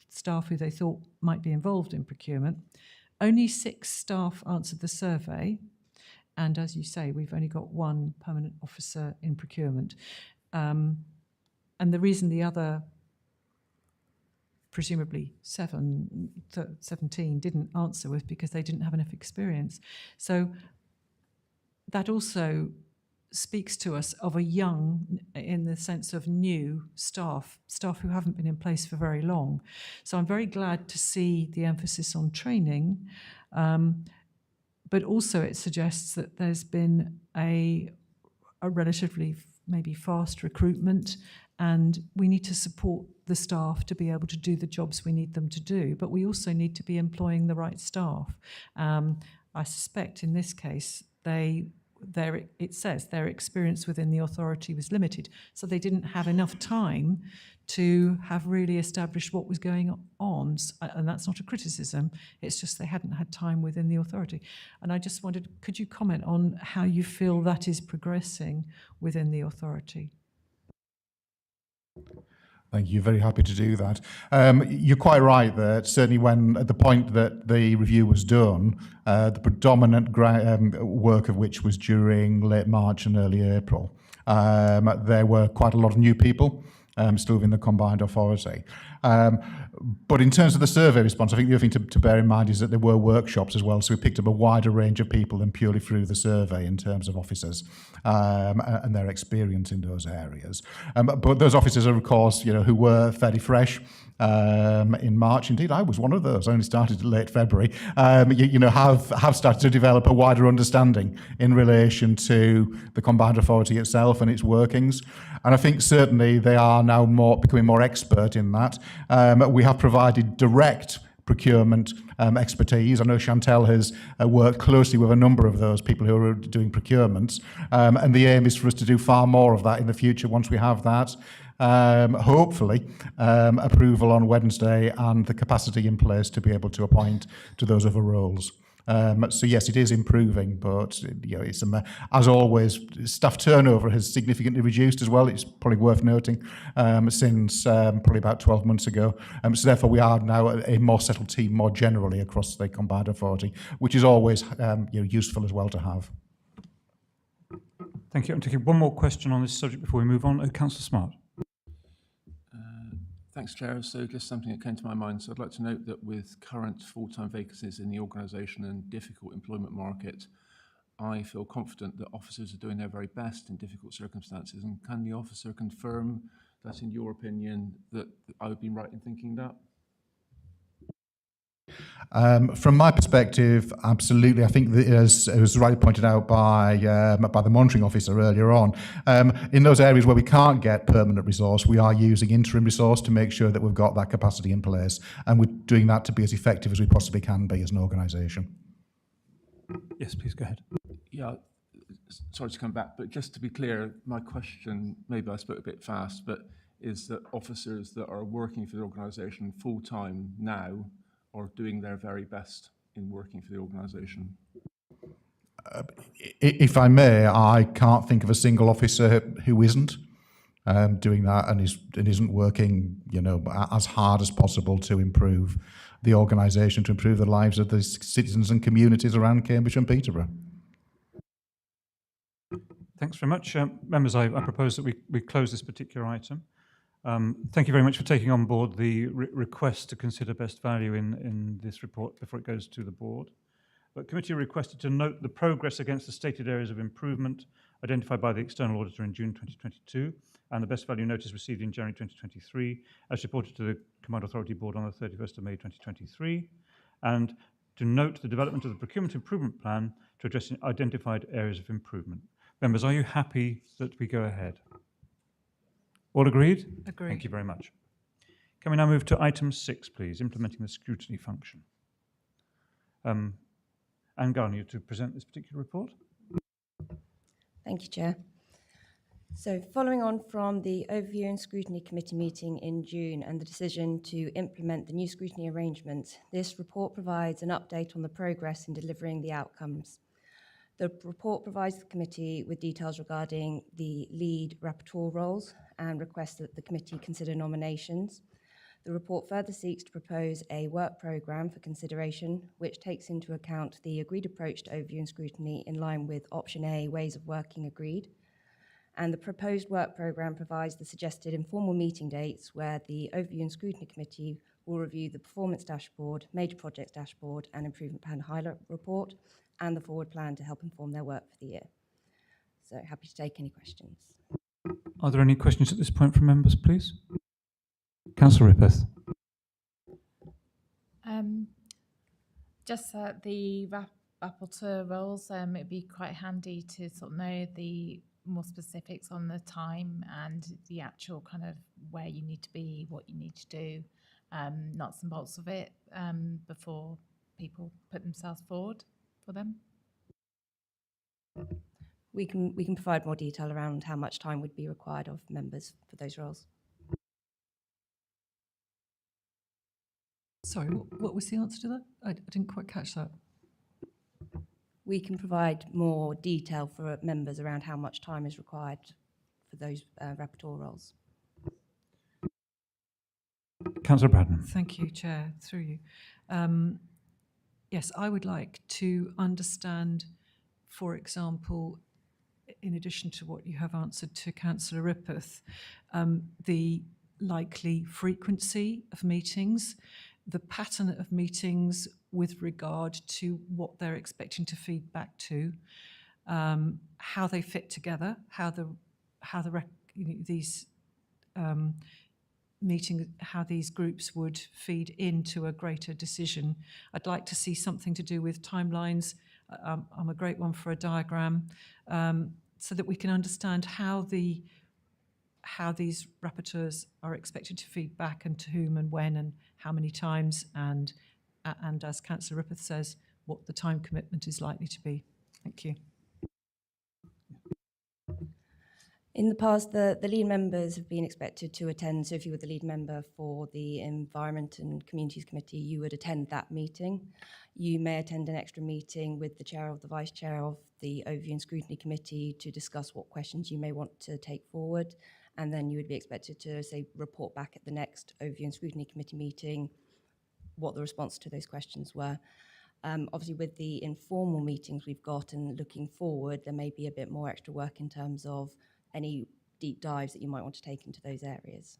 staff who they thought might be involved in procurement. Only 6 staff answered the survey, and as you say, we've only got 1 permanent officer in procurement. And the reason the other, presumably 17, didn't answer was because they didn't have enough experience. So that also speaks to us of a young, in the sense of new staff who haven't been in place for very long. So I'm very glad to see the emphasis on training, but also it suggests that there's been a relatively maybe fast recruitment, and we need to support the staff to be able to do the jobs we need them to do, but we also need to be employing the right staff. I suspect in this case it says their experience within the authority was limited, so they didn't have enough time to have really established what was going on, and that's not a criticism, it's just they hadn't had time within the authority. And I just wondered, could you comment on how you feel that is progressing within the authority? Thank you. Very happy to do that. You're quite right that certainly when at the point that the review was done, the predominant work of which was during late March and early April, there were quite a lot of new people still within the combined authority. But in terms of the survey response, I think the other thing to bear in mind is that there were workshops as well, so we picked up a wider range of people than purely through the survey in terms of officers and their experience in those areas. But those officers are, of course, who were fairly fresh in March. Indeed, I was one of those. I only started in late February. Have started to develop a wider understanding in relation to the combined authority itself and its workings. And I think certainly they are now becoming more expert in that. We have provided direct procurement expertise. I know Chantel has worked closely with a number of those people who are doing procurements, and the aim is for us to do far more of that in the future once we have that. Hopefully, approval on Wednesday and the capacity in place to be able to appoint to those other roles. So yes, it is improving, but it's as always, staff turnover has significantly reduced as well. It's probably worth noting since probably about 12 months ago. So therefore, we are now a more settled team more generally across the combined authority, which is always useful as well to have. Thank you. I'm taking one more question on this subject before we move on. Councillor Smart. Thanks, Chair. So just something that came to my mind. So I'd like to note that with current full-time vacancies in the organisation and difficult employment market, I feel confident that officers are doing their very best in difficult circumstances. And can the officer confirm that, in your opinion, that I've been right in thinking that? From my perspective, absolutely. I think that, as it was rightly pointed out by the monitoring officer earlier on, in those areas where we can't get permanent resource, we are using interim resource to make sure that we've got that capacity in place, and we're doing that to be as effective as we possibly can be as an organisation. Yes, please go ahead. Yeah, sorry to come back, but just to be clear, my question, maybe I spoke a bit fast, but is that officers that are working for the organisation full-time now are doing their very best in working for the organisation? if I may, I can't think of a single officer who isn't doing that and isn't working, as hard as possible to improve the organisation, to improve the lives of the citizens and communities around Cambridge and Peterborough. Thanks very much. Members, I propose that we close this particular item. Thank you very much for taking on board the request to consider best value in this report before it goes to the board. But committee requested to note the progress against the stated areas of improvement identified by the external auditor in June 2022 and the best value notice received in January 2023 as reported to the Combined Authority Board on the 31st of May 2023, and to note the development of the procurement improvement plan to address identified areas of improvement. Members, are you happy that we go ahead? All agreed? Agreed. Thank you very much. Can we now move to item 6, please, implementing the scrutiny function? Anne Garnier to present this particular report. Thank you, Chair. So following on from the Overview and Scrutiny Committee meeting in June and the decision to implement the new scrutiny arrangements, this report provides an update on the progress in delivering the outcomes. The report provides the committee with details regarding the lead rapporteur roles and requests that the committee consider nominations. The report further seeks to propose a work programme for consideration, which takes into account the agreed approach to overview and scrutiny in line with option A, ways of working agreed. And the proposed work programme provides the suggested informal meeting dates where the Overview and Scrutiny Committee will review the performance dashboard, major projects dashboard and improvement plan highlight report and the forward plan to help inform their work for the year. So happy to take any questions. Are there any questions at this point from members, please? Councillor Rippeth. Just the rapporteur roles, it'd be quite handy to sort of know the more specifics on the time and the actual kind of where you need to be, what you need to do, nuts and bolts of it before people put themselves forward for them. We can provide more detail around how much time would be required of members for those roles. Sorry, what was the answer to that? I didn't quite catch that. We can provide more detail for members around how much time is required for those rapporteur roles. Councillor Bradman. Thank you, Chair, through you. Yes, I would like to understand, for example, in addition to what you have answered to Councillor Rippeth, the likely frequency of meetings, the pattern of meetings with regard to what they're expecting to feed back to, how they fit together, these meetings, how these groups would feed into a greater decision. I'd like to see something to do with timelines. I'm a great one for a diagram, so that we can understand how these rapporteurs are expected to feed back and to whom and when and how many times, and as Councillor Rippeth says, what the time commitment is likely to be. Thank you. In the past, the lead members have been expected to attend. So if you were the lead member for the Environment and Communities Committee, you would attend that meeting. You may attend an extra meeting with the chair or the vice chair of the Overview and Scrutiny Committee to discuss what questions you may want to take forward. And then you would be expected to, say, report back at the next Overview and Scrutiny Committee meeting what the response to those questions were. Obviously, with the informal meetings we've got and looking forward, there may be a bit more extra work in terms of any deep dives that you might want to take into those areas.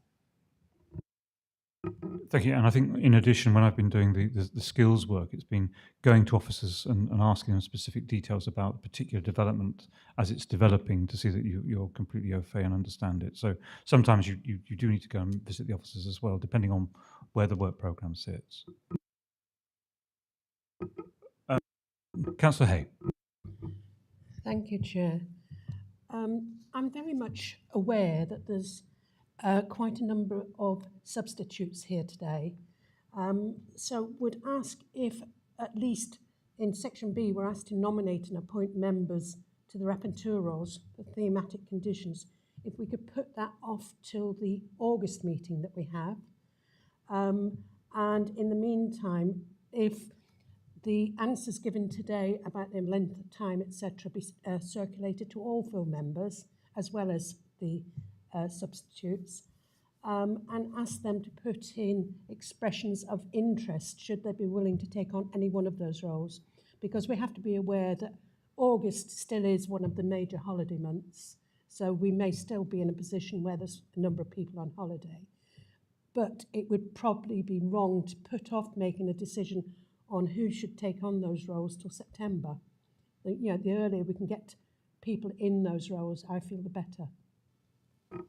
Thank you. And I think in addition, when I've been doing the skills work, it's been going to officers and asking them specific details about the particular development as it's developing to see that you're completely au fait and understand it. So sometimes you do need to go and visit the officers as well, depending on where the work programme sits. Councillor Hay. Thank you, Chair. I'm very much aware that there's quite a number of substitutes here today. So would ask if, at least in section B, we're asked to nominate and appoint members to the rapporteur roles for thematic conditions, if we could put that off till the August meeting that we have. And in the meantime, if the answers given today about the length of time, etc., be circulated to all full members, as well as the substitutes, and ask them to put in expressions of interest should they be willing to take on any one of those roles. Because we have to be aware that August still is one of the major holiday months, so we may still be in a position where there's a number of people on holiday. But it would probably be wrong to put off making a decision on who should take on those roles till September. The earlier we can get people in those roles, I feel the better.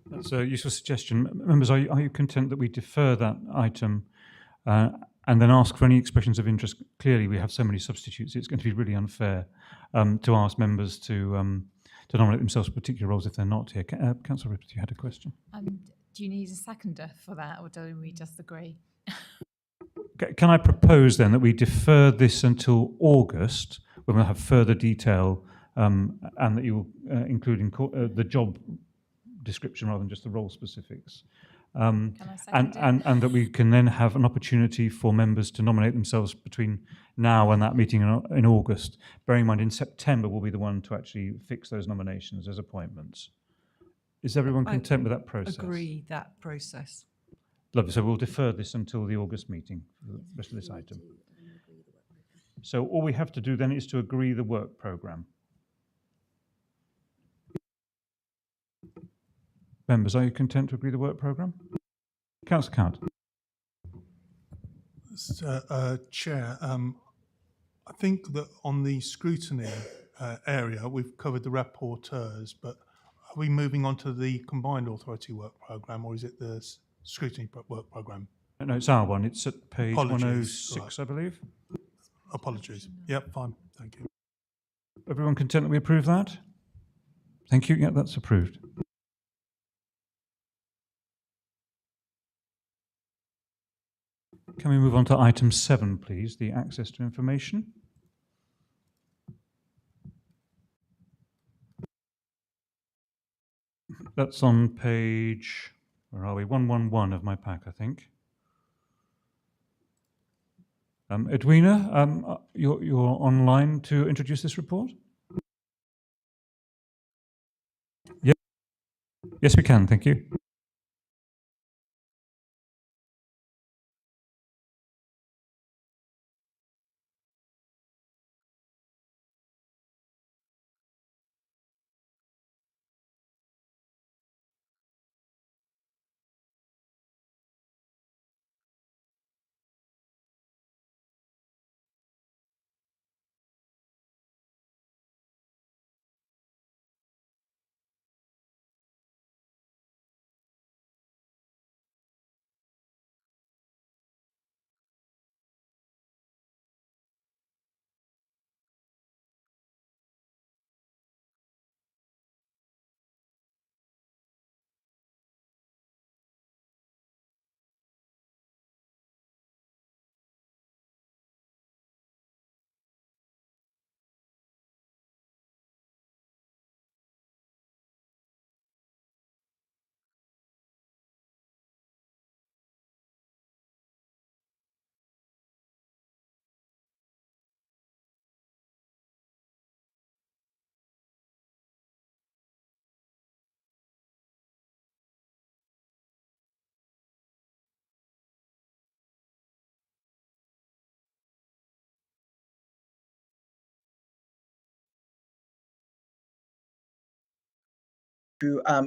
That's a useful suggestion. Members, are you content that we defer that item and then ask for any expressions of interest? Clearly, we have so many substitutes, it's going to be really unfair to ask members to nominate themselves for particular roles if they're not here. Councillor Rippert, you had a question. Do you need a seconder for that, or do we just agree? Can I propose then that we defer this until August, when we'll have further detail, and that you will include the job description rather than just the role specifics, Can I second it? and that we can then have an opportunity for members to nominate themselves between now and that meeting in August. Bearing in mind, in September we'll be the one to actually fix those nominations as appointments. Is everyone content with that process? Agree that process. Lovely. So we'll defer this until the August meeting for the rest of this item. So all we have to do then is to agree the work programme. Members, are you content to agree the work programme? Councillor Coward. Chair, I think that on the scrutiny area, we've covered the rapporteurs, but are we moving on to the combined authority work programme, or is it the scrutiny work programme? No, it's our one. It's at page Apologies, 106, right. I believe. Apologies. Yep, fine. Thank you. Everyone content that we approve that? Thank you. Yeah, that's approved. Can we move on to item 7, please, the access to information? That's on page, where are we? 111 of my pack, I think. Edwina, you're online to introduce this report? Yep. Yes, we can. Thank you.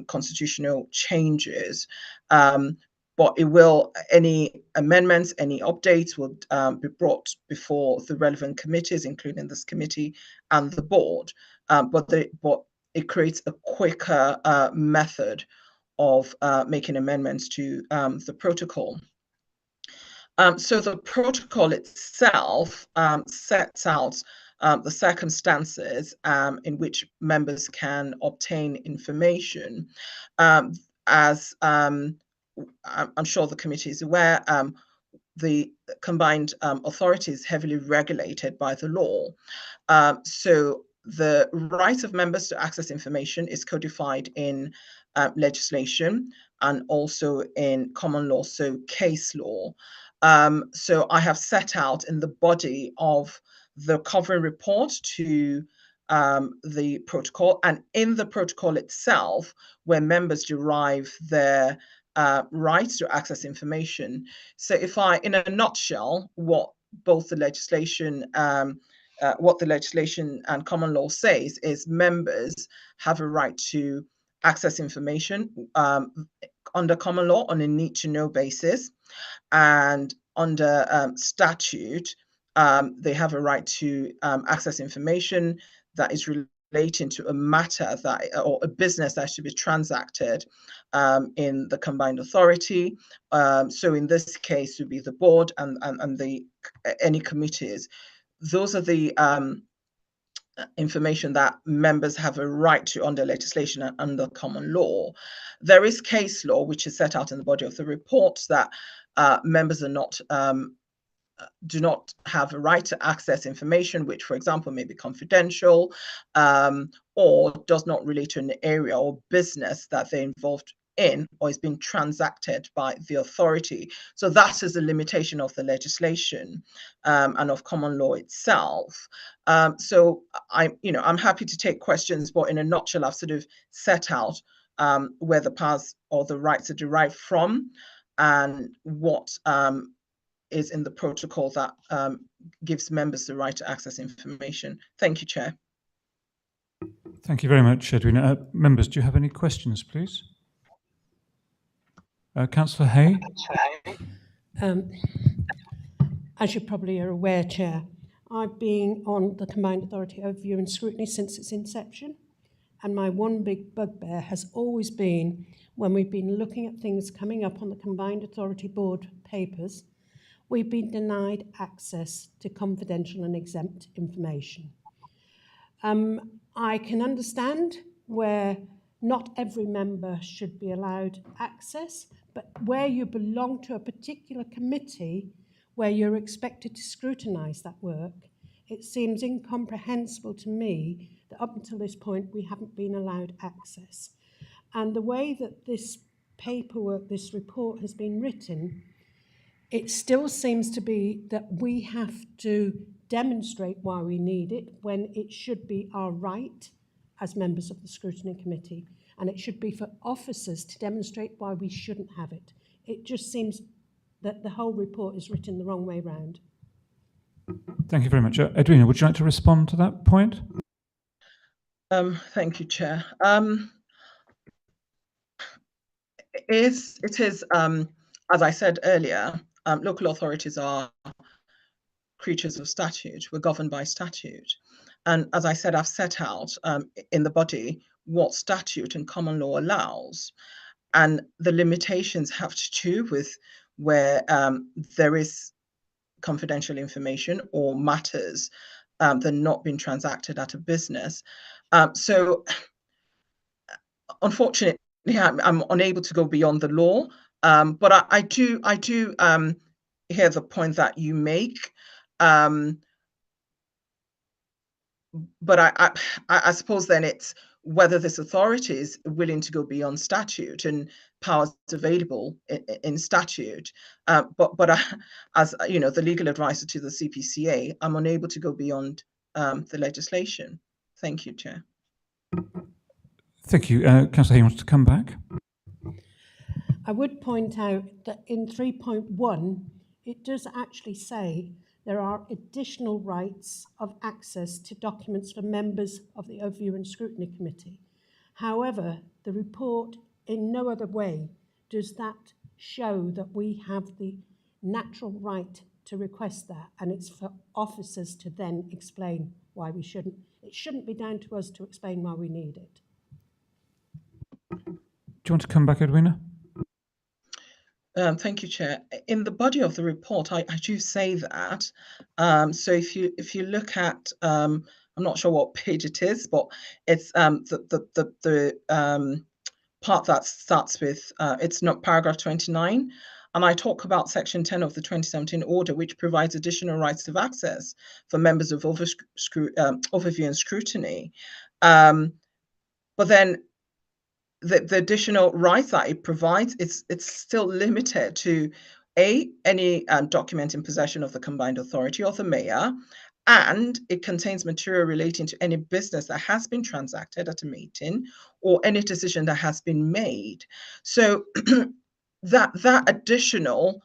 Constitutional changes, but it will, any amendments, any updates will be brought before the relevant committees, including this committee and the board. But it creates a quicker method of making amendments to the protocol. So the protocol itself sets out the circumstances in which members can obtain information. As I'm sure the committee is aware, the combined authority is heavily regulated by the law. So the right of members to access information is codified in legislation and also in common law, so case law. So I have set out in the body of the covering report to the protocol, and in the protocol itself, where members derive their rights to access information. So if I, in a nutshell, what both the legislation and common law says is members have a right to access information under common law on a need-to-know basis, and under statute, they have a right to access information that is relating to a matter that, or a business that should be transacted in the combined authority. So in this case, would be the board and the any committees. Those are the information that members have a right to under legislation and under common law. There is case law which is set out in the body of the report that members are not do not have a right to access information which, for example, may be confidential or does not relate to an area or business that they're involved in or is being transacted by the authority. So that is a limitation of the legislation and of common law itself. So I'm happy to take questions, but in a nutshell, I've sort of set out where the powers or the rights are derived from and what is in the protocol that gives members the right to access information. Thank you, Chair. Thank you very much, Edwina. Members, do you have any questions, please? Councillor Hay? As you probably are aware, Chair, I've been on the Combined Authority Overview and Scrutiny since its inception, and my one big bugbear has always been when we've been looking at things coming up on the Combined Authority Board papers, we've been denied access to confidential and exempt information. I can understand where not every member should be allowed access, but where you belong to a particular committee where you're expected to scrutinise that work, it seems incomprehensible to me that up until this point we haven't been allowed access. And the way that this paperwork, this report has been written, it still seems to be that we have to demonstrate why we need it when it should be our right as members of the Scrutiny Committee, and it should be for officers to demonstrate why we shouldn't have it. It just seems that the whole report is written the wrong way round. Thank you very much. Edwina, would you like to respond to that point? Thank you, Chair. It is, as I said earlier, local authorities are creatures of statute. We're governed by statute. And as I said, I've set out in the body what statute and common law allows. And the limitations have to do with where there is confidential information or matters that are not being transacted at a business. So unfortunately, I'm unable to go beyond the law, but I do hear the point that you make. But I suppose then it's whether this authority is willing to go beyond statute and powers available in statute. But as you know, the legal advisor to the CPCA, I'm unable to go beyond the legislation. Thank you, Chair. Thank you. Councillor Hay wants to come back. I would point out that in 3.1, it does actually say there are additional rights of access to documents for members of the Overview and Scrutiny Committee. However, the report in no other way does that show that we have the natural right to request that, and it's for officers to then explain why we shouldn't. It shouldn't be down to us to explain why we need it. Do you want to come back, Edwina? Thank you, Chair. In the body of the report, I do say that. So if you look at, I'm not sure what page it is, but it's the part that starts with it's not paragraph 29, and I talk about section 10 of the 2017 order, which provides additional rights of access for members of overview and scrutiny. But then the additional rights that it provides, it's still limited to any document in possession of the combined authority or the mayor, and it contains material relating to any business that has been transacted at a meeting or any decision that has been made. So that additional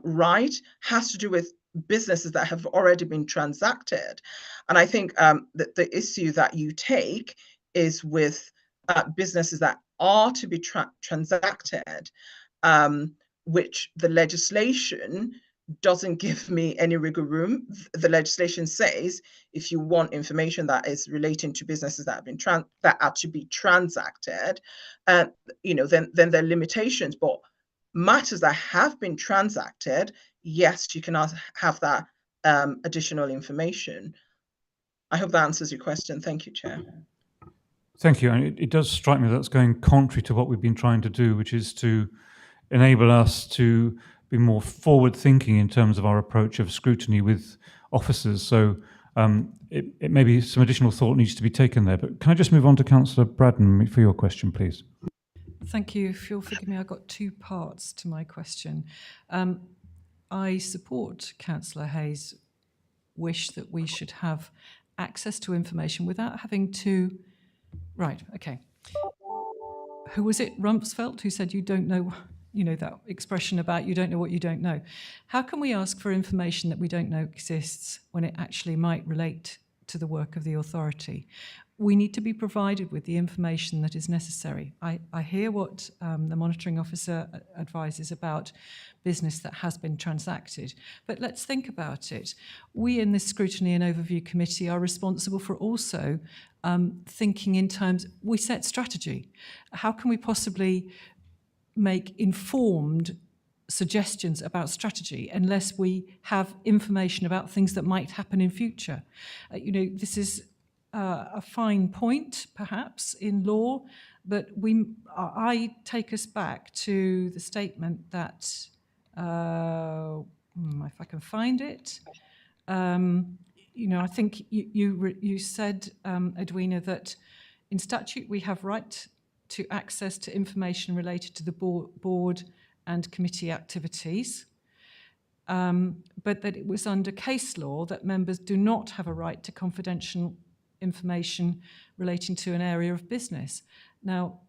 right has to do with businesses that have already been transacted. And I think that the issue that you take is with businesses that are to be transacted, which the legislation doesn't give me any wiggle room. The legislation says if you want information that is relating to businesses that have been that are to be transacted, then there are limitations. But matters that have been transacted, yes, you can have that additional information. I hope that answers your question. Thank you, Chair. Thank you. And it does strike me that's going contrary to what we've been trying to do, which is to enable us to be more forward-thinking in terms of our approach of scrutiny with officers. So it may be some additional thought needs to be taken there. But can I just move on to Councillor Braddon for your question, please? Thank you. If you'll forgive me, I've got two parts to my question. I support Councillor Hayes' wish that we should have access to information without having to... Right, okay. Who was it, Rumsfeld, who said you don't know, that expression about you don't know what you don't know? How can we ask for information that we don't know exists when it actually might relate to the work of the authority? We need to be provided with the information that is necessary. I hear what the monitoring officer advises about business that has been transacted, but let's think about it. We in this Scrutiny and Overview Committee are responsible for also thinking in terms, we set strategy. How can we possibly make informed suggestions about strategy unless we have information about things that might happen in future? This is a fine point, perhaps, in law, but I take us back to the statement that, if I can find it, I think you said, Edwina, that in statute we have right to access to information related to the board and committee activities, but that it was under case law that members do not have a right to confidential information relating to an area of business. Now,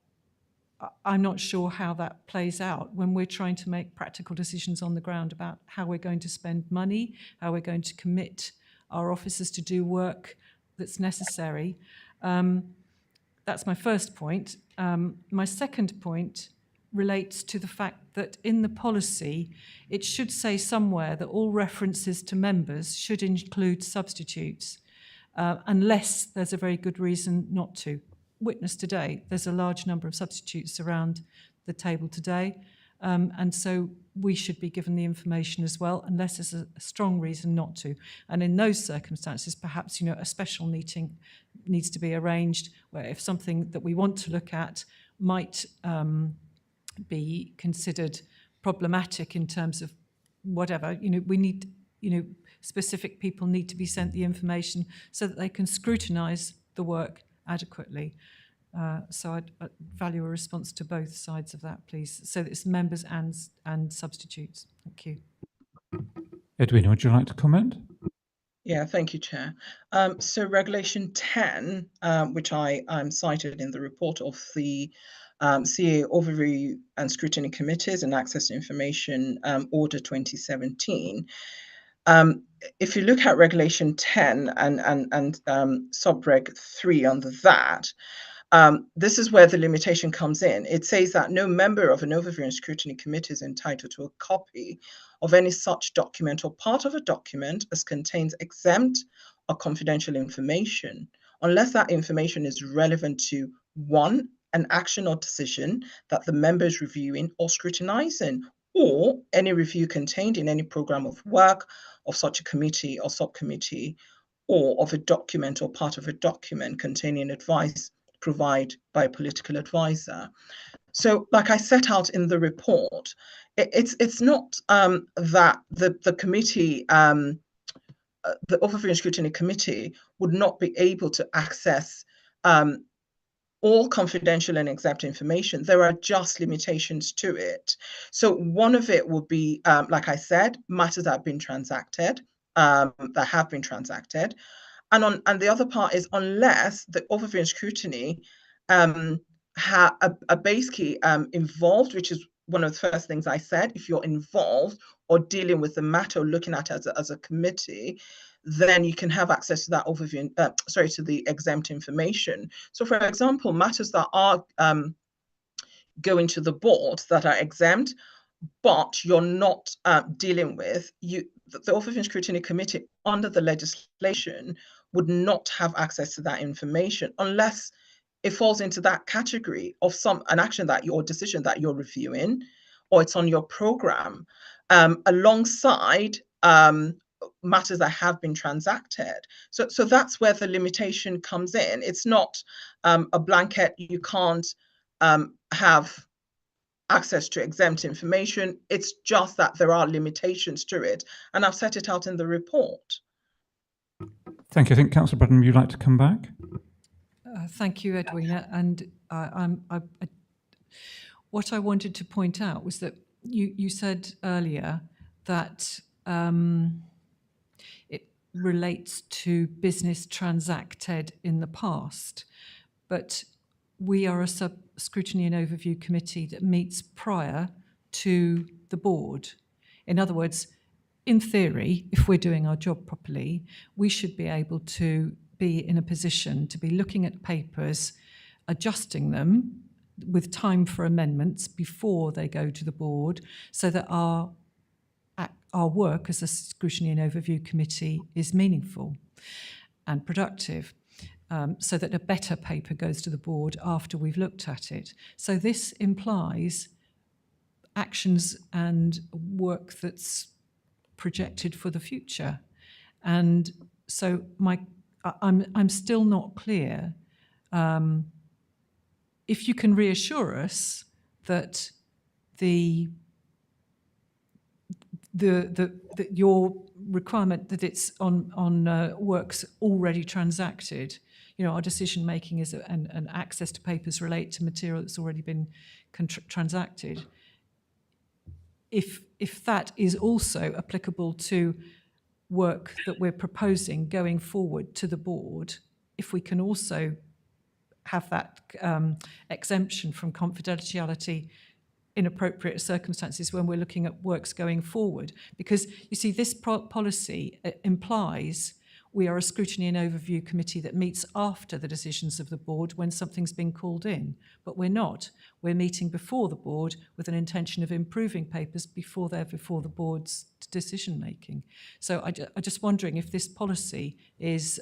I'm not sure how that plays out when we're trying to make practical decisions on the ground about how we're going to spend money, how we're going to commit our officers to do work that's necessary. That's my first point. My second point relates to the fact that in the policy, it should say somewhere that all references to members should include substitutes, unless there's a very good reason not to. Witness today, there's a large number of substitutes around the table today, and so we should be given the information as well, unless there's a strong reason not to. And in those circumstances, perhaps a special meeting needs to be arranged, where if something that we want to look at might be considered problematic in terms of whatever, we need, specific people need to be sent the information so that they can scrutinise the work adequately. So I'd value a response to both sides of that, please. So it's members and substitutes. Thank you. Edwina, would you like to comment? Yeah, thank you, Chair. So Regulation 10, which I'm cited in the report of the CA Overview and Scrutiny Committees and Access to Information Order 2017. If you look at Regulation 10 and Subreg 3 under that, this is where the limitation comes in. It says that no member of an Overview and Scrutiny Committee is entitled to a copy of any such document or part of a document as contains exempt or confidential information, unless that information is relevant to 1, an action or decision that the member is reviewing or scrutinizing, or any review contained in any program of work of such a committee or subcommittee, or of a document or part of a document containing advice provided by a political advisor. So, like I set out in the report, it's not that the committee, the Overview and Scrutiny Committee, would not be able to access all confidential and exempt information. There are just limitations to it. So one of it will be, like I said, matters that have been transacted. that have been transacted. And the other part is unless the overview and scrutiny have a base key involved, which is one of the first things I said. If you're involved or dealing with the matter or looking at it as a committee, then you can have access to that overview, to the exempt information. So for example, matters that are going to the board that are exempt, but you're not dealing with, the Overview and Scrutiny Committee under the legislation would not have access to that information unless it falls into that category of an action that your decision that you're reviewing, or it's on your program, alongside matters that have been transacted. So that's where the limitation comes in. It's not a blanket, you can't have access to exempt information. It's just that there are limitations to it, and I've set it out in the report. Thank you. I think Councillor Braddon, would you like to come back? Thank you, Edwina. And what I wanted to point out was that you said earlier that it relates to business transacted in the past, but we are a Scrutiny and Overview Committee that meets prior to the board. In other words, in theory, if we're doing our job properly, we should be able to be in a position to be looking at papers, adjusting them with time for amendments before they go to the board, so that our work as a Scrutiny and Overview Committee is meaningful and productive. So that a better paper goes to the board after we've looked at it. So this implies actions and work that's projected for the future. And so I'm still not clear. If you can reassure us that your requirement that it's on works already transacted, our decision making is and access to papers relate to material that's already been transacted. If that is also applicable to work that we're proposing going forward to the board, if we can also have that exemption from confidentiality in appropriate circumstances when we're looking at works going forward. Because you see, this policy implies we are a Scrutiny and Overview Committee that meets after the decisions of the board when something's been called in, but we're not. We're meeting before the board with an intention of improving papers before they're before the board's decision making. So I'm just wondering if this policy is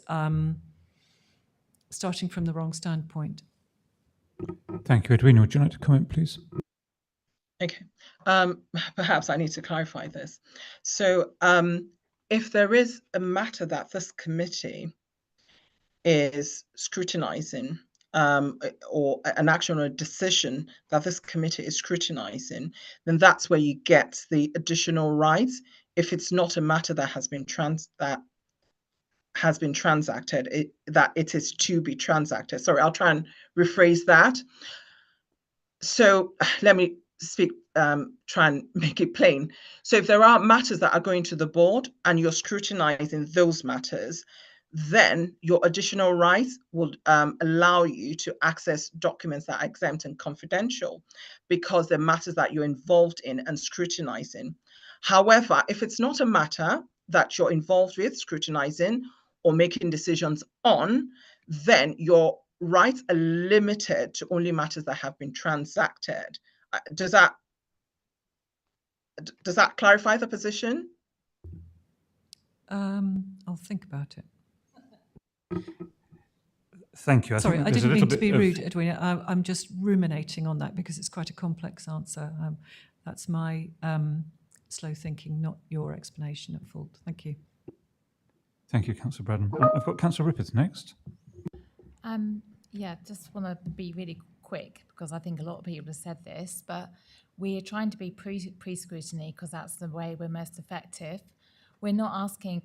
starting from the wrong standpoint. Thank you. Edwina, would you like to comment, please? Okay, perhaps I need to clarify this. So if there is a matter that this committee is scrutinizing, or an action or a decision that this committee is scrutinizing, then that's where you get the additional rights. If it's not a matter that has been transacted, that it is to be transacted. Sorry, I'll try and rephrase that. So let me try and make it plain. So if there are matters that are going to the board and you're scrutinizing those matters, then your additional rights will allow you to access documents that are exempt and confidential because they're matters that you're involved in and scrutinizing. However, if it's not a matter that you're involved with, scrutinizing or making decisions on, then your rights are limited to only matters that have been transacted. Does that clarify the position? I'll think about it. Thank you. Sorry, I didn't mean to be rude, Edwina. I'm just ruminating on that because it's quite a complex answer. That's my slow thinking, not your explanation at fault. Thank you. Thank you, Councillor Braddon. I've got Councillor Rippeth next. Yeah, just want to be really quick because I think a lot of people have said this, but we are trying to be pre-scrutiny because that's the way we're most effective. We're not asking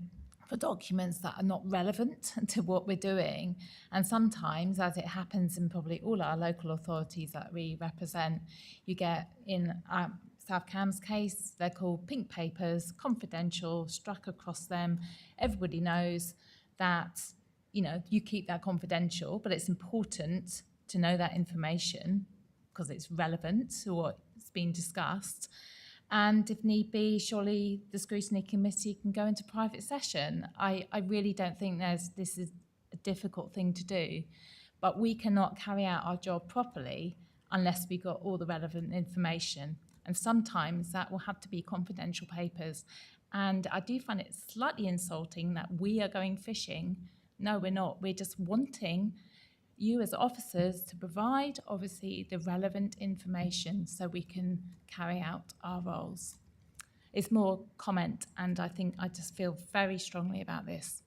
for documents that are not relevant to what we're doing. And sometimes, as it happens in probably all our local authorities that we represent, you get in South Cam's case, they're called pink papers, confidential, struck across them. Everybody knows that, you know, you keep that confidential, but it's important to know that information because it's relevant to what's been discussed. And if need be, surely the Scrutiny Committee can go into private session. I really don't think this is a difficult thing to do, but we cannot carry out our job properly unless we got all the relevant information. And sometimes that will have to be confidential papers. And I do find it slightly insulting that we are going fishing. No, we're not. We're just wanting you as officers to provide, obviously, the relevant information so we can carry out our roles. It's more comment, and I think I just feel very strongly about this.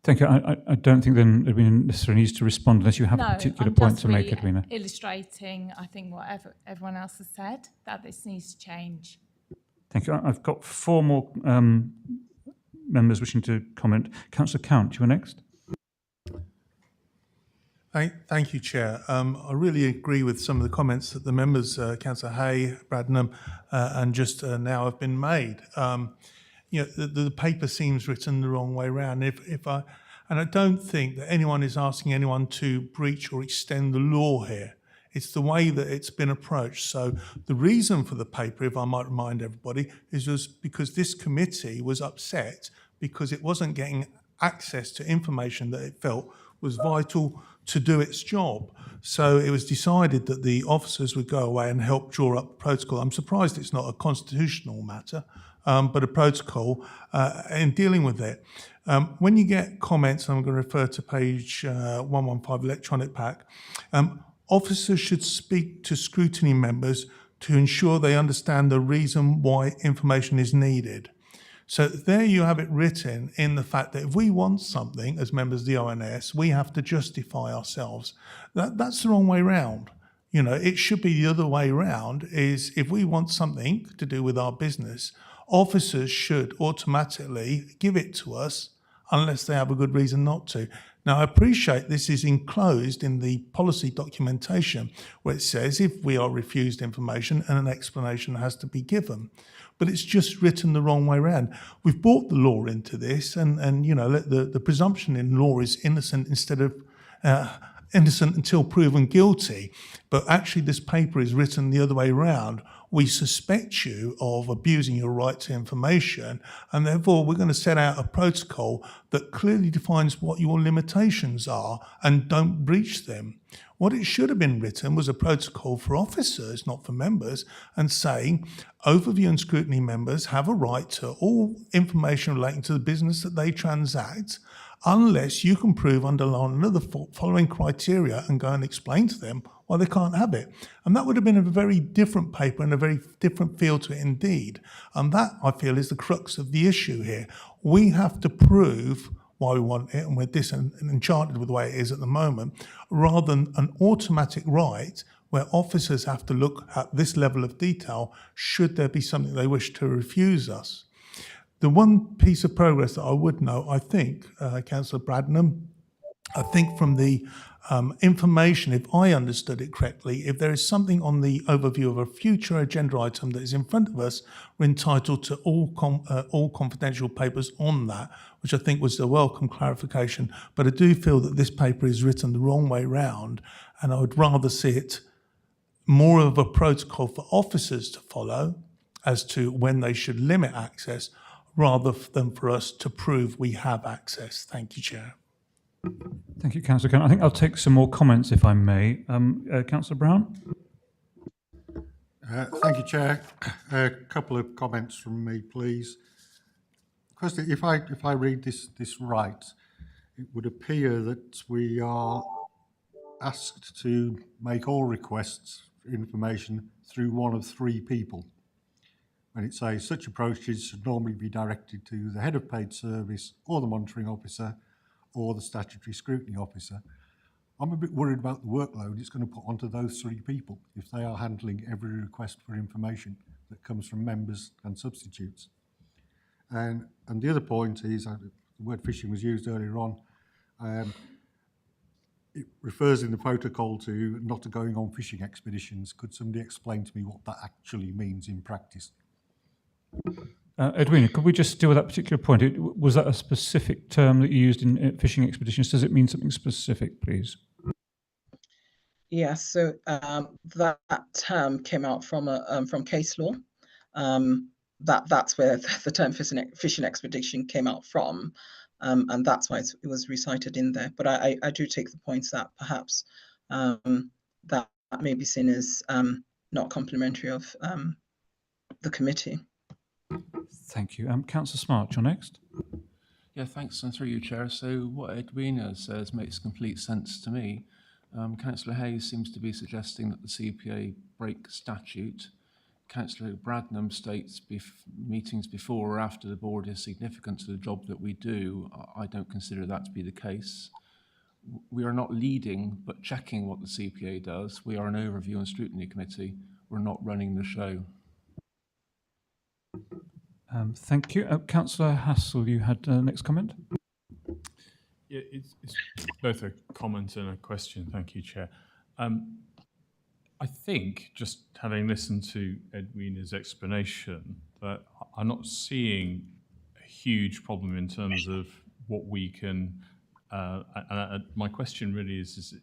Thank you. I don't think then Edwina necessarily needs to respond unless you have a particular point to make, Edwina. Illustrating, I think, what everyone else has said, that this needs to change. Thank you. I've got 4 more members wishing to comment. Councillor Count, you are next. Thank you, Chair. I really agree with some of the comments that the members, Councillor Hay, Bradnam, and just now have been made. You know, the paper seems written the wrong way around. And I don't think that anyone is asking anyone to breach or extend the law here. It's the way that it's been approached. So the reason for the paper, if I might remind everybody, is just because this committee was upset because it wasn't getting access to information that it felt was vital to do its job. So it was decided that the officers would go away and help draw up a protocol. I'm surprised it's not a constitutional matter, but a protocol in dealing with it. When you get comments, I'm going to refer to page 115 electronic pack, officers should speak to scrutiny members to ensure they understand the reason why information is needed. So there you have it written in the fact that if we want something as members of the ONS, we have to justify ourselves. That's the wrong way round. You know, it should be the other way round, is if we want something to do with our business, officers should automatically give it to us unless they have a good reason not to. Now, I appreciate this is enclosed in the policy documentation where it says if we are refused information and an explanation has to be given. But it's just written the wrong way around. We've brought the law into this and you know, the presumption in law is innocent instead of innocent until proven guilty. But actually this paper is written the other way around. We suspect you of abusing your right to information, and therefore we're going to set out a protocol that clearly defines what your limitations are and don't breach them. What it should have been written was a protocol for officers, not for members, and saying overview and scrutiny members have a right to all information relating to the business that they transact, unless you can prove underlying another following criteria and go and explain to them why they can't have it. And that would have been a very different paper and a very different feel to it indeed. And that, I feel, is the crux of the issue here. We have to prove why we want it, and we're disenchanted with the way it is at the moment, rather than an automatic right where officers have to look at this level of detail should there be something they wish to refuse us. The one piece of progress that I would note, I think, Councillor Bradnam, I think from the information, if I understood it correctly, if there is something on the overview of a future agenda item that is in front of us, we're entitled to all confidential papers on that, which I think was a welcome clarification. But I do feel that this paper is written the wrong way round, and I would rather see it more of a protocol for officers to follow as to when they should limit access, rather than for us to prove we have access. Thank you, Chair. Thank you, Councillor Kent. I think I'll take some more comments, if I may. Councillor Brown? Thank you, Chair. A couple of comments from me, please. Firstly, if I read this right, it would appear that we are asked to make all requests for information through one of 3 people. When it says such approaches should normally be directed to the head of paid service or the monitoring officer or the statutory scrutiny officer. I'm a bit worried about the workload it's going to put onto those 3 people if they are handling every request for information that comes from members and substitutes. And the other point is, the word phishing was used earlier on, it refers in the protocol to not going on fishing expeditions. Could somebody explain to me what that actually means in practice? Edwina, could we just deal with that particular point? Was that a specific term that you used in fishing expeditions? Does it mean something specific, please? Yes, so that term came out from case law. That's where the term fishing expedition came out from, and that's why it was recited in there. But I do take the points that perhaps that may be seen as not complimentary of the committee. Thank you. Councillor Smart, you're next. Yeah, thanks, and through you, Chair. So what Edwina says makes complete sense to me. Councillor Hayes seems to be suggesting that the CPA break statute. Councillor Bradnam states meetings before or after the board is significant to the job that we do. I don't consider that to be the case. We are not leading, but checking what the CPA does. We are an overview and scrutiny committee. We're not running the show. Thank you. Councillor Hassel, you had the next comment? Yeah, it's both a comment and a question. Thank you, Chair. I think, just having listened to Edwina's explanation, that I'm not seeing a huge problem in terms of what we can. My question really is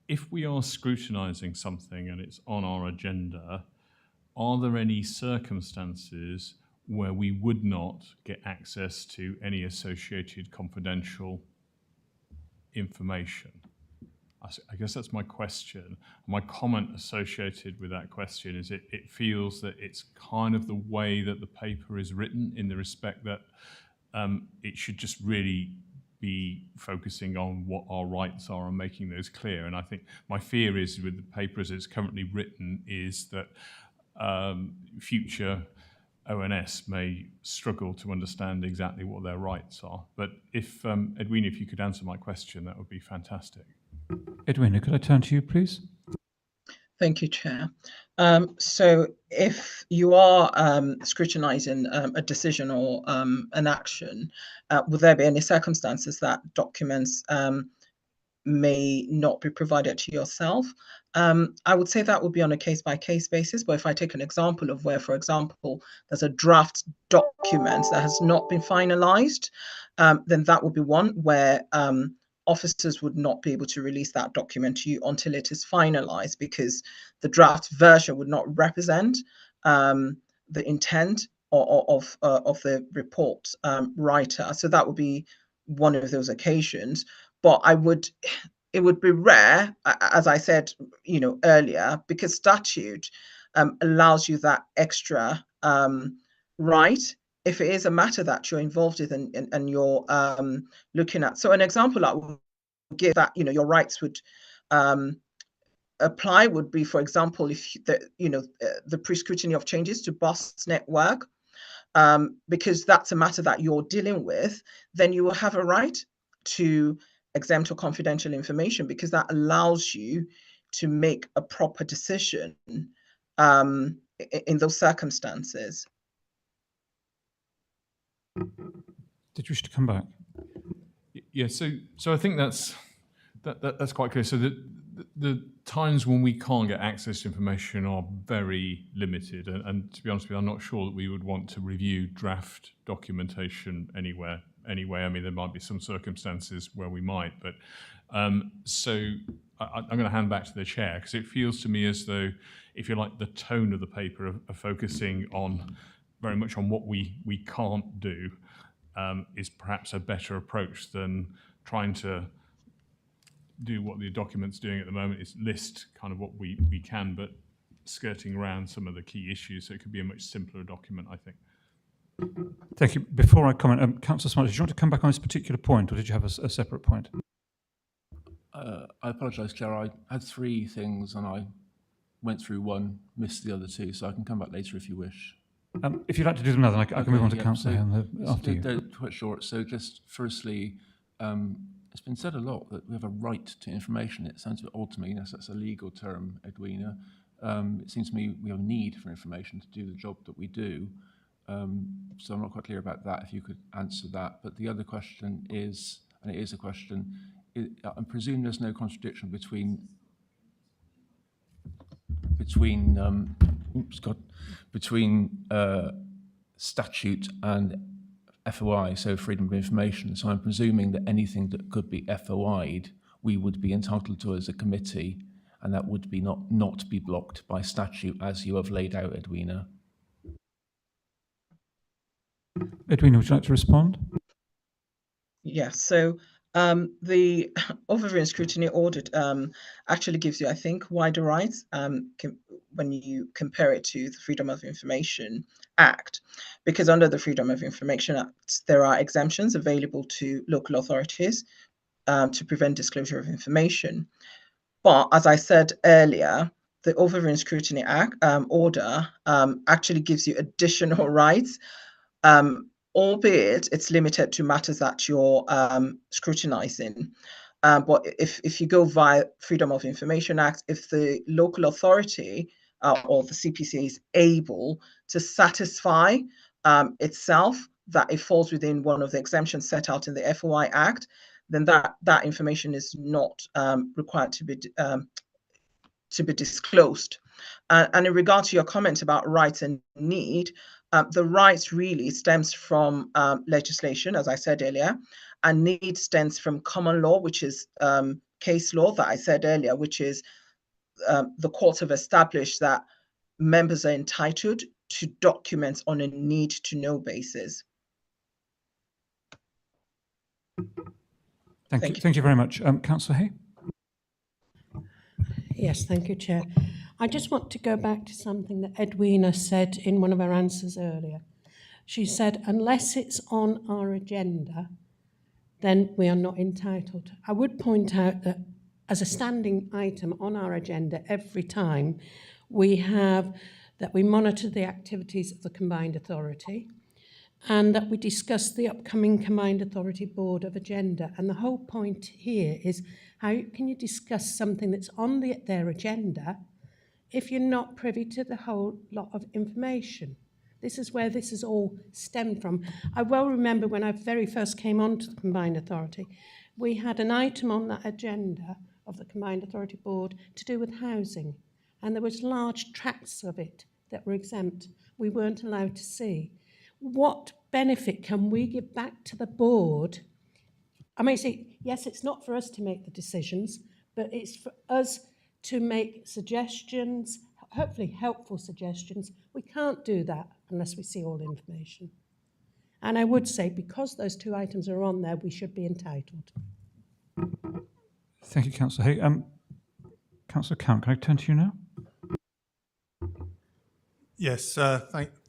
if we are scrutinising something and it's on our agenda, are there any circumstances where we would not get access to any associated confidential information? I guess that's my question. My comment associated with that question is it feels that it's kind of the way that the paper is written, in the respect that it should just really be focusing on what our rights are and making those clear. And I think my fear is, with the paper as it's currently written, is that future ONS may struggle to understand exactly what their rights are. But if, Edwina, if you could answer my question, that would be fantastic. Edwina, could I turn to you, please? Thank you, Chair. So if you are scrutinising a decision or an action, would there be any circumstances that documents may not be provided to yourself? I would say that would be on a case-by-case basis, but if I take an example of where, for example, there's a draft document that has not been finalised, then that would be one where officers would not be able to release that document to you until it is finalised, because the draft version would not represent the intent of the report writer. So that would be one of those occasions. But it would be rare, as I said, earlier, because statute allows you that extra right if it is a matter that you're involved in and you're looking at. So an example I would give that your rights would apply would be, for example, if the pre-scrutiny of changes to bus network, because that's a matter that you're dealing with, then you will have a right to exempt or confidential information, because that allows you to make a proper decision in those circumstances. Did you wish to come back? Yeah, so I think that's quite clear. So the times when we can't get access to information are very limited, and to be honest with you, I'm not sure that we would want to review draft documentation anywhere. Anyway, I mean, there might be some circumstances where we might, but so I'm going to hand back to the chair, because it feels to me as though, if you like, the tone of the paper are focusing on very much on what we can't do is perhaps a better approach than trying to do what the document's doing at the moment, is list kind of what we can, but skirting around some of the key issues. So it could be a much simpler document, I think. Thank you. Before I comment, Councillor Smart, did you want to come back on this particular point, or did you have a separate point? I apologise, Chair. I had three things and I went through one, missed the other two, so I can come back later if you wish. If you'd like to do them now, then I can move on to Councillor after you. They're quite short. So just firstly, it's been said a lot that we have a right to information. It sounds a bit odd to me. Yes, that's a legal term, Edwina. It seems to me we have a need for information to do the job that we do. So I'm not quite clear about that, if you could answer that. But the other question is, and it is a question, I presume there's no contradiction between statute and FOI, so freedom of information. So I'm presuming that anything that could be FOI'd, we would be entitled to as a committee, and that would be not be blocked by statute as you have laid out, Edwina. Edwina, would you like to respond? Yes, so the overview and scrutiny audit actually gives you, I think, wider rights when you compare it to the Freedom of Information Act, because under the Freedom of Information Act, there are exemptions available to local authorities to prevent disclosure of information. But as I said earlier, the Overview and Scrutiny Act order actually gives you additional rights, albeit it's limited to matters that you're scrutinizing. But if you go via Freedom of Information Act, if the local authority or the CPCA is able to satisfy itself that it falls within one of the exemptions set out in the FOI Act, then that information is not required to be disclosed. And in regard to your comment about rights and need, the rights really stems from legislation, as I said earlier, and need stems from common law, which is case law that I said earlier, which is the courts have established that members are entitled to documents on a need-to-know basis. Thank you. Thank you very much. Councillor Hay? Yes, thank you, Chair. I just want to go back to something that Edwina said in one of her answers earlier. She said, unless it's on our agenda, then we are not entitled. I would point out that as a standing item on our agenda every time, we have that we monitor the activities of the Combined Authority and that we discuss the upcoming Combined Authority Board of Agenda. And the whole point here is how can you discuss something that's on their agenda if you're not privy to the whole lot of information? This is where this is all stemmed from. I well remember when I very first came onto the Combined Authority, we had an item on that agenda of the Combined Authority Board to do with housing, and there was large tracts of it that were exempt. We weren't allowed to see. What benefit can we give back to the board? I may say, yes, it's not for us to make the decisions, but it's for us to make suggestions, hopefully helpful suggestions. We can't do that unless we see all the information. And I would say, because those two items are on there, we should be entitled. Thank you, Councillor Hay. Councillor Count, can I turn to you now? Yes,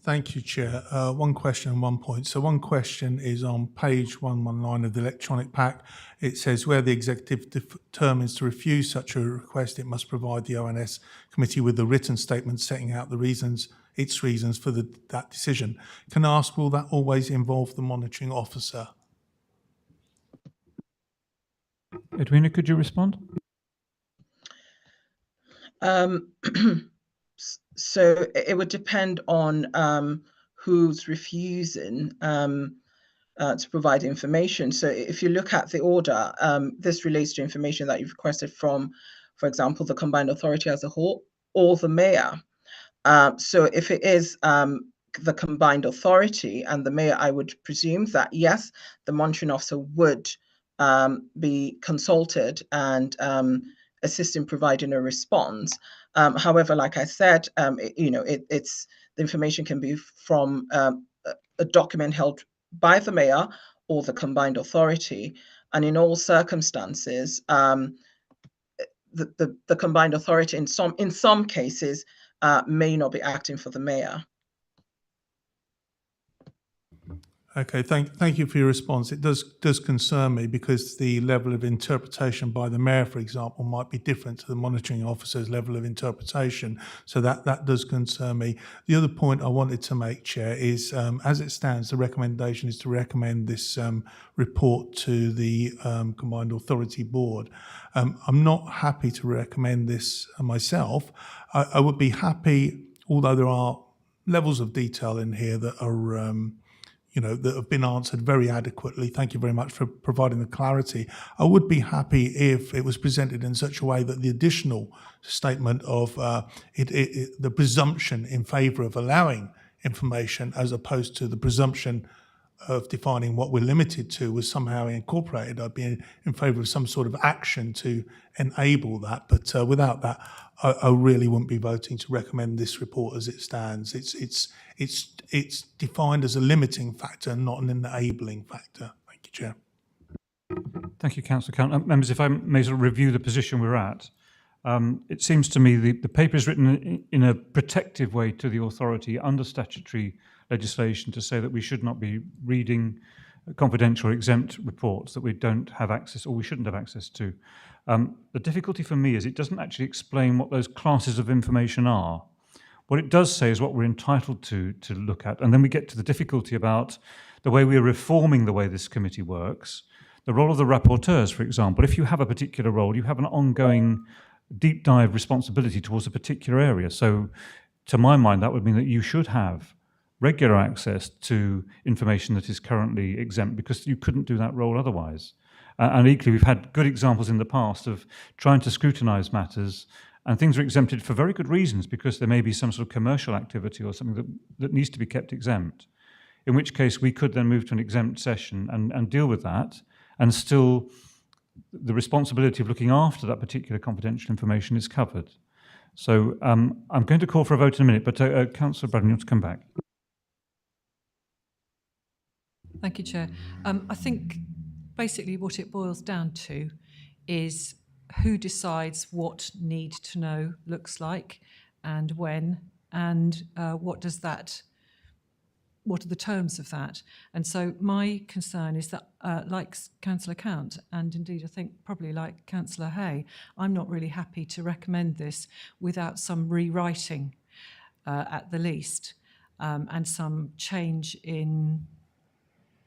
thank you, Chair. One question and 1 point. So one question is on page 119 of the electronic pack. It says where the executive determines to refuse such a request, it must provide the ONS committee with a written statement setting out the reasons, its reasons for that decision. Can I ask, will that always involve the monitoring officer? Edwina, could you respond? So it would depend on who's refusing to provide information. So if you look at the order, this relates to information that you've requested from, for example, the Combined Authority as a whole or the mayor. So if it is the Combined Authority and the mayor, I would presume that, yes, the monitoring officer would be consulted and assist in providing a response. However, like I said, it's the information can be from a document held by the mayor or the Combined Authority, and in all circumstances, the Combined Authority in some cases may not be acting for the mayor. Okay, thank you for your response. It does concern me because the level of interpretation by the mayor, for example, might be different to the monitoring officer's level of interpretation. So that does concern me. The other point I wanted to make, Chair, is as it stands, the recommendation is to recommend this report to the Combined Authority Board. I'm not happy to recommend this myself. I would be happy, although there are levels of detail in here that are that have been answered very adequately. Thank you very much for providing the clarity. I would be happy if it was presented in such a way that the additional statement of the presumption in favour of allowing information as opposed to the presumption of defining what we're limited to was somehow incorporated. I'd be in favour of some sort of action to enable that, but without that, I really wouldn't be voting to recommend this report as it stands. It's defined as a limiting factor, not an enabling factor. Thank you, Chair. Thank you, Councillor Count. Members, if I may sort of review the position we're at, it seems to me the paper is written in a protective way to the authority under statutory legislation to say that we should not be reading confidential or exempt reports that we don't have access or we shouldn't have access to. The difficulty for me is it doesn't actually explain what those classes of information are. What it does say is what we're entitled to look at, and then we get to the difficulty about the way we're reforming the way this committee works. The role of the rapporteurs, for example, if you have a particular role, you have an ongoing deep dive responsibility towards a particular area. So to my mind, that would mean that you should have regular access to information that is currently exempt because you couldn't do that role otherwise. And equally, we've had good examples in the past of trying to scrutinise matters and things are exempted for very good reasons because there may be some sort of commercial activity or something that needs to be kept exempt, in which case we could then move to an exempt session and deal with that, and still the responsibility of looking after that particular confidential information is covered. So I'm going to call for a vote in a minute, but Councillor Braddon, you want to come back? Thank you, Chair. I think basically what it boils down to is who decides what need to know looks like and when, and what are the terms of that? And so my concern is that, like Councillor Count, and indeed I think probably like Councillor Hay, I'm not really happy to recommend this without some rewriting at the least, and some change in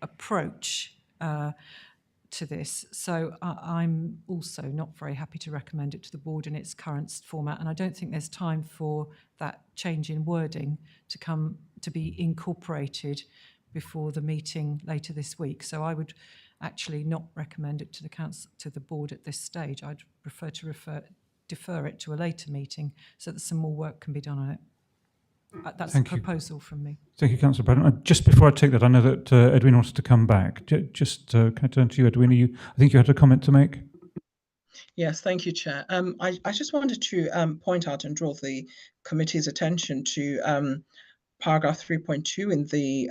approach to this. So I'm also not very happy to recommend it to the board in its current format, and I don't think there's time for that change in wording to be incorporated before the meeting later this week. So I would actually not recommend it to the council, to the board at this stage. I'd prefer to defer it to a later meeting so that some more work can be done on it. That's a proposal from me. Thank you, Councillor Braddon. Just before I take that, I know that Edwin wants to come back. Can I turn to you, Edwin? I think you had a comment to make. Yes, thank you, Chair. I just wanted to point out and draw the committee's attention to paragraph 3.2 in the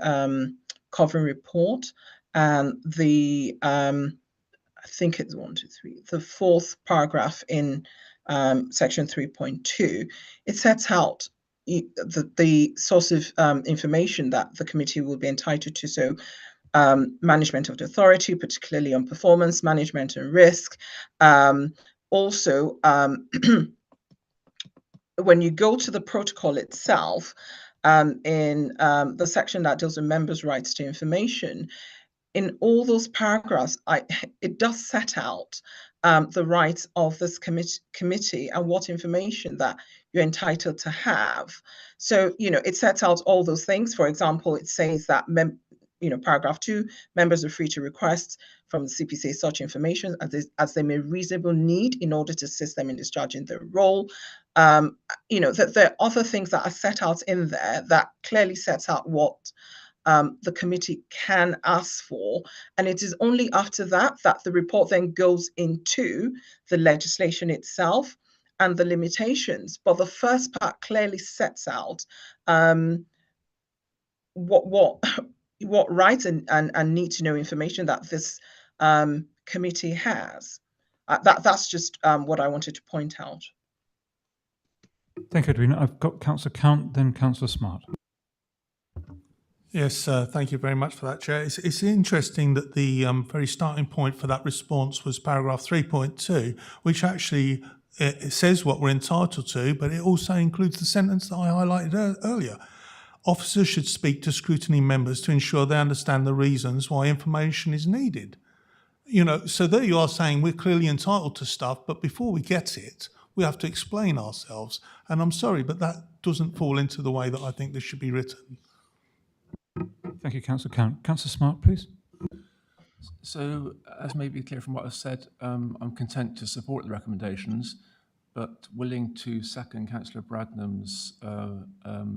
covering report, and the I think it's 1, 2, 3, the fourth paragraph in section 3.2. It sets out the source of information that the committee will be entitled to. So management of the authority, particularly on performance management and risk. Also, when you go to the protocol itself, in the section that deals with members' rights to information, in all those paragraphs, it does set out the rights of this committee and what information that you're entitled to have. So, it sets out all those things. For example, it says that, paragraph 2, members are free to request from the CPCA such information as they may reasonably need in order to assist them in discharging their role. That there are other things that are set out in there that clearly sets out what the committee can ask for, and it is only after that the report then goes into the legislation itself and the limitations. But the first part clearly sets out what rights and need to know information that this committee has. That's just what I wanted to point out. Thank you, Edwina. I've got Councillor Count, then Councillor Smart. Yes, thank you very much for that, Chair. It's interesting that the very starting point for that response was paragraph 3.2, which actually it says what we're entitled to, but it also includes the sentence that I highlighted earlier. Officers should speak to scrutiny members to ensure they understand the reasons why information is needed. So there you are saying we're clearly entitled to stuff, but before we get it, we have to explain ourselves. And I'm sorry, but that doesn't fall into the way that I think this should be written. Thank you, Councillor Count. Councillor Smart, please. So, as may be clear from what I've said, I'm content to support the recommendations, but willing to second Councillor Bradnam's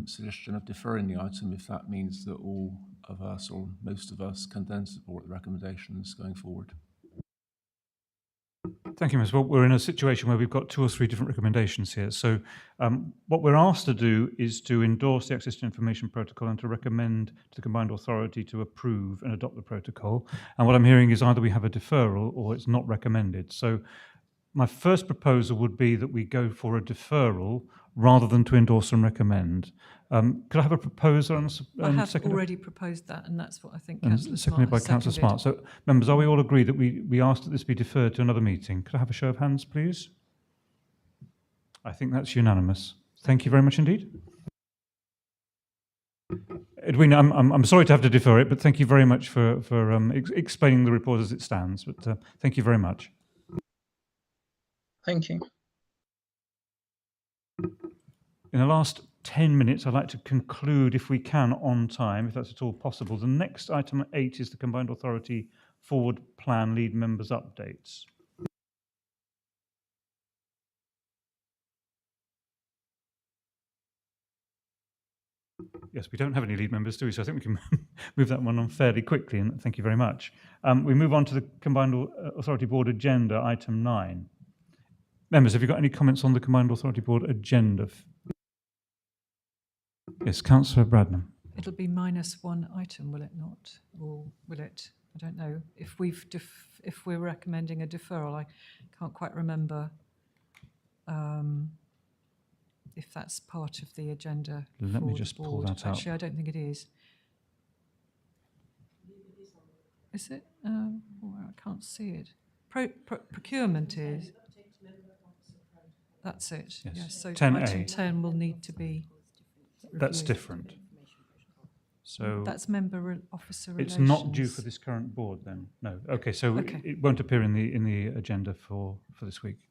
suggestion of deferring the item if that means that all of us or most of us can then support the recommendations going forward. Thank you, Ms. Well, we're in a situation where we've got 2 or 3 different recommendations here. So what we're asked to do is to endorse the Access to Information Protocol and to recommend to the Combined Authority to approve and adopt the protocol. And what I'm hearing is either we have a deferral or it's not recommended. So my first proposal would be that we go for a deferral rather than to endorse and recommend. Could I have a proposer and I have seconder? already proposed that, and that's what I think And Councillor seconded Smart by has Councillor seconded. Smart. So, members, are we all agreed that we ask that this be deferred to another meeting? Could I have a show of hands, please? I think that's unanimous. Thank you very much indeed. Edwina, I'm sorry to have to defer it, but thank you very much for explaining the report as it stands. But thank you very much. Thank you. In the last 10 minutes, I'd like to conclude, if we can, on time, if that's at all possible. The next item 8 is the Combined Authority Forward Plan Lead Members Updates. Yes, we don't have any lead members, do we? So I think we can move that one on fairly quickly, and thank you very much. We move on to the Combined Authority Board agenda, item 9. Members, have you got any comments on the Combined Authority Board agenda? Yes, Councillor Bradnam. It'll be -1 item, will it not? Or will it? I don't know. If we're recommending a deferral, I can't quite remember if that's part of the agenda. Let me just pull that up. Actually, I don't think it is. Is it? Oh, I can't see it. Procurement is. That's it. Yes. So 10A. item 10 will need to be reviewed. That's different. So that's member officer it's relations. not due for this current board then? No. Okay, so it won't appear in the agenda for this week.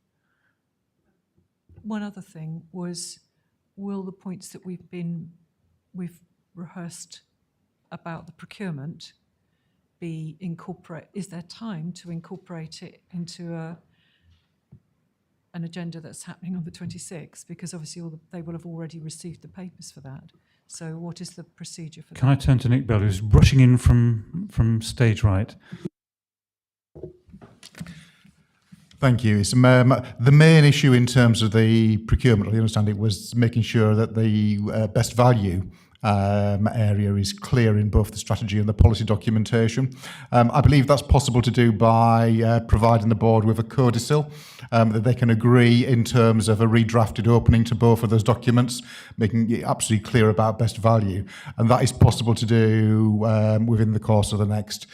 One other thing was, will the points that we've rehearsed about the procurement be is there time to incorporate it into an agenda that's happening on the 26th? Because obviously they will have already received the papers for that. So what is the procedure for that? Can I turn to Nick Bell, who's rushing in from stage right? Thank you. It's, the main issue in terms of the procurement, I understand it, was making sure that the best value area is clear in both the strategy and the policy documentation. I believe that's possible to do by providing the board with a codicil that they can agree in terms of a redrafted opening to both of those documents, making it absolutely clear about best value. And that is possible to do within the course of the next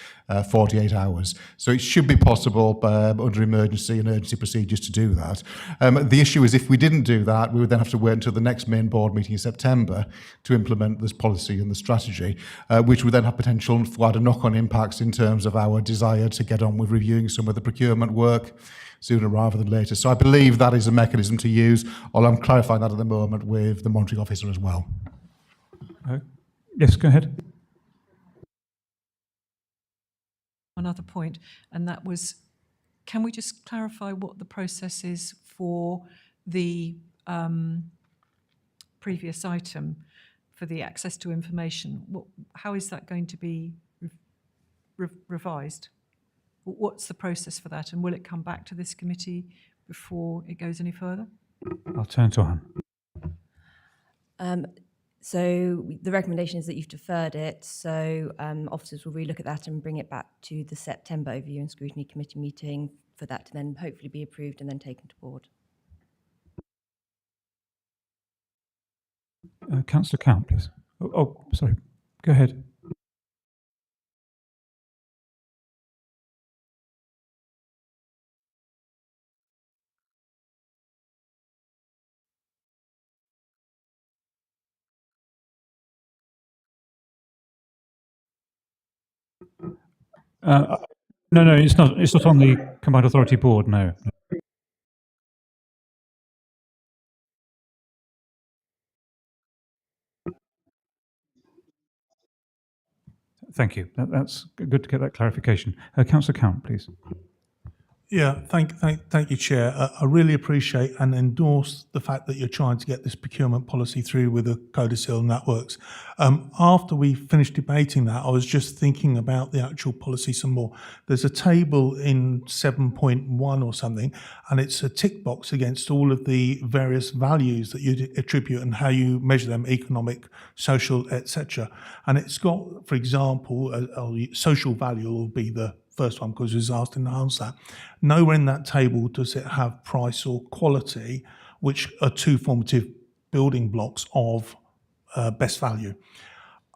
48 hours. So it should be possible under emergency and urgency procedures to do that. The issue is if we didn't do that, we would then have to wait until the next main board meeting in September to implement this policy and the strategy, which would then have potential wider knock-on impacts in terms of our desire to get on with reviewing some of the procurement work sooner rather than later. So I believe that is a mechanism to use, although I'm clarifying that at the moment with the monitoring officer as well. Yes, go ahead. Another point, and that was, can we just clarify what the process is for the previous item for the access to information? How is that going to be revised? What's the process for that, and will it come back to this committee before it goes any further? I'll turn to Anne. So the recommendation is that you've deferred it, so officers will relook at that and bring it back to the September Overview and Scrutiny Committee meeting for that to then hopefully be approved and then taken to board. Councillor Count, please. Oh, sorry. Go ahead. No, it's not. It's not on the Combined Authority Board. No. Thank you. That's good to get that clarification. Councillor Count, please. Yeah, thank you, Chair. I really appreciate and endorse the fact that you're trying to get this procurement policy through with the codicil and that works. After we finished debating that, I was just thinking about the actual policy some more. There's a table in 7.1 or something, and it's a tick box against all of the various values that you attribute and how you measure them, economic, social, etc. And it's got, for example, social value will be the first one because it was asked in the answer. Nowhere in that table does it have price or quality, which are two formative building blocks of best value.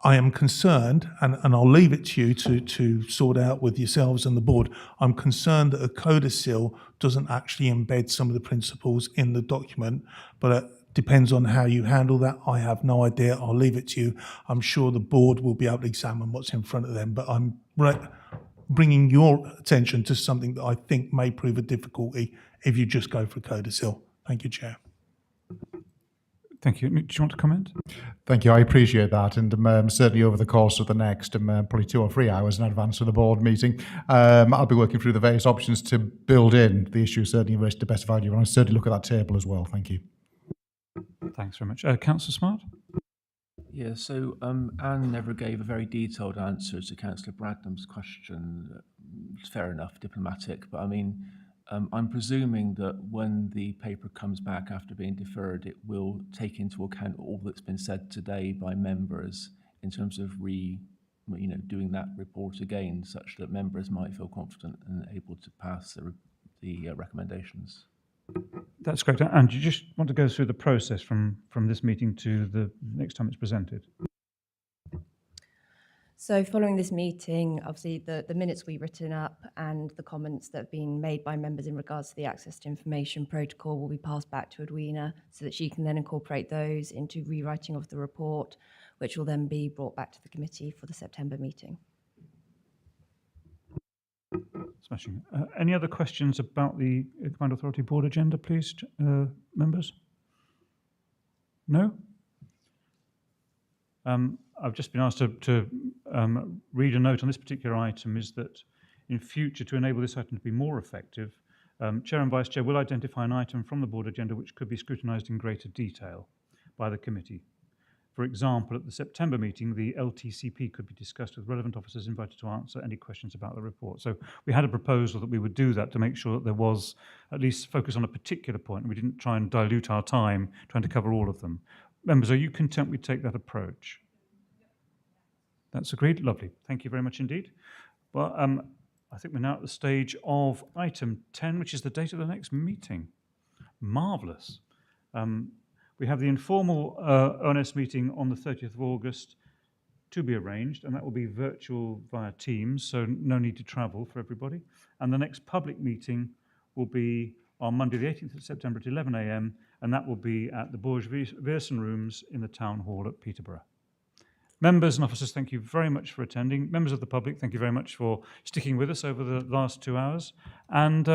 I am concerned, and I'll leave it to you to sort out with yourselves and the board. I'm concerned that a codicil doesn't actually embed some of the principles in the document, but it depends on how you handle that. I have no idea. I'll leave it to you. I'm sure the board will be able to examine what's in front of them, but I'm bringing your attention to something that I think may prove a difficulty if you just go for a codicil. Thank you, Chair. Thank you. Nick, do you want to comment? Thank you. I appreciate that. And certainly over the course of the next probably 2 or 3 hours in advance of the board meeting, I'll be working through the various options to build in the issue certainly in relation to best value. And I'll certainly look at that table as well. Thank you. Thanks very much. Councillor Smart? Yeah, so Anne never gave a very detailed answer to Councillor Bradnam's question. Fair enough, diplomatic, but I mean, I'm presuming that when the paper comes back after being deferred, it will take into account all that's been said today by members in terms of doing that report again, such that members might feel confident and able to pass the recommendations. That's correct. And you just want to go through the process from this meeting to the next time it's presented? So following this meeting, obviously the minutes we've written up and the comments that have been made by members in regards to the access to information protocol will be passed back to Edwina so that she can then incorporate those into rewriting of the report, which will then be brought back to the committee for the September meeting. Smashing. Any other questions about the Combined Authority Board agenda, please, members? No? I've just been asked to read a note on this particular item is that in future, to enable this item to be more effective, Chair and Vice Chair will identify an item from the board agenda which could be scrutinised in greater detail by the committee. For example, at the September meeting, the LTCP could be discussed with relevant officers invited to answer any questions about the report. So we had a proposal that we would do that to make sure that there was at least focus on a particular point and we didn't try and dilute our time trying to cover all of them. Members, are you content we take that approach? That's agreed. Lovely. Thank you very much indeed. Well, I think we're now at the stage of item 10, which is the date of the next meeting. Marvellous. We have the informal ONS meeting on the 30th of August to be arranged, and that will be virtual via Teams, so no need to travel for everybody. And the next public meeting will be on Monday the 18th of September at 11 a.m, and that will be at the Borges-Viersen Rooms in the Town Hall at Peterborough. Members and officers, thank you very much for attending. Members of the public, thank you very much for sticking with us over the last 2 hours. And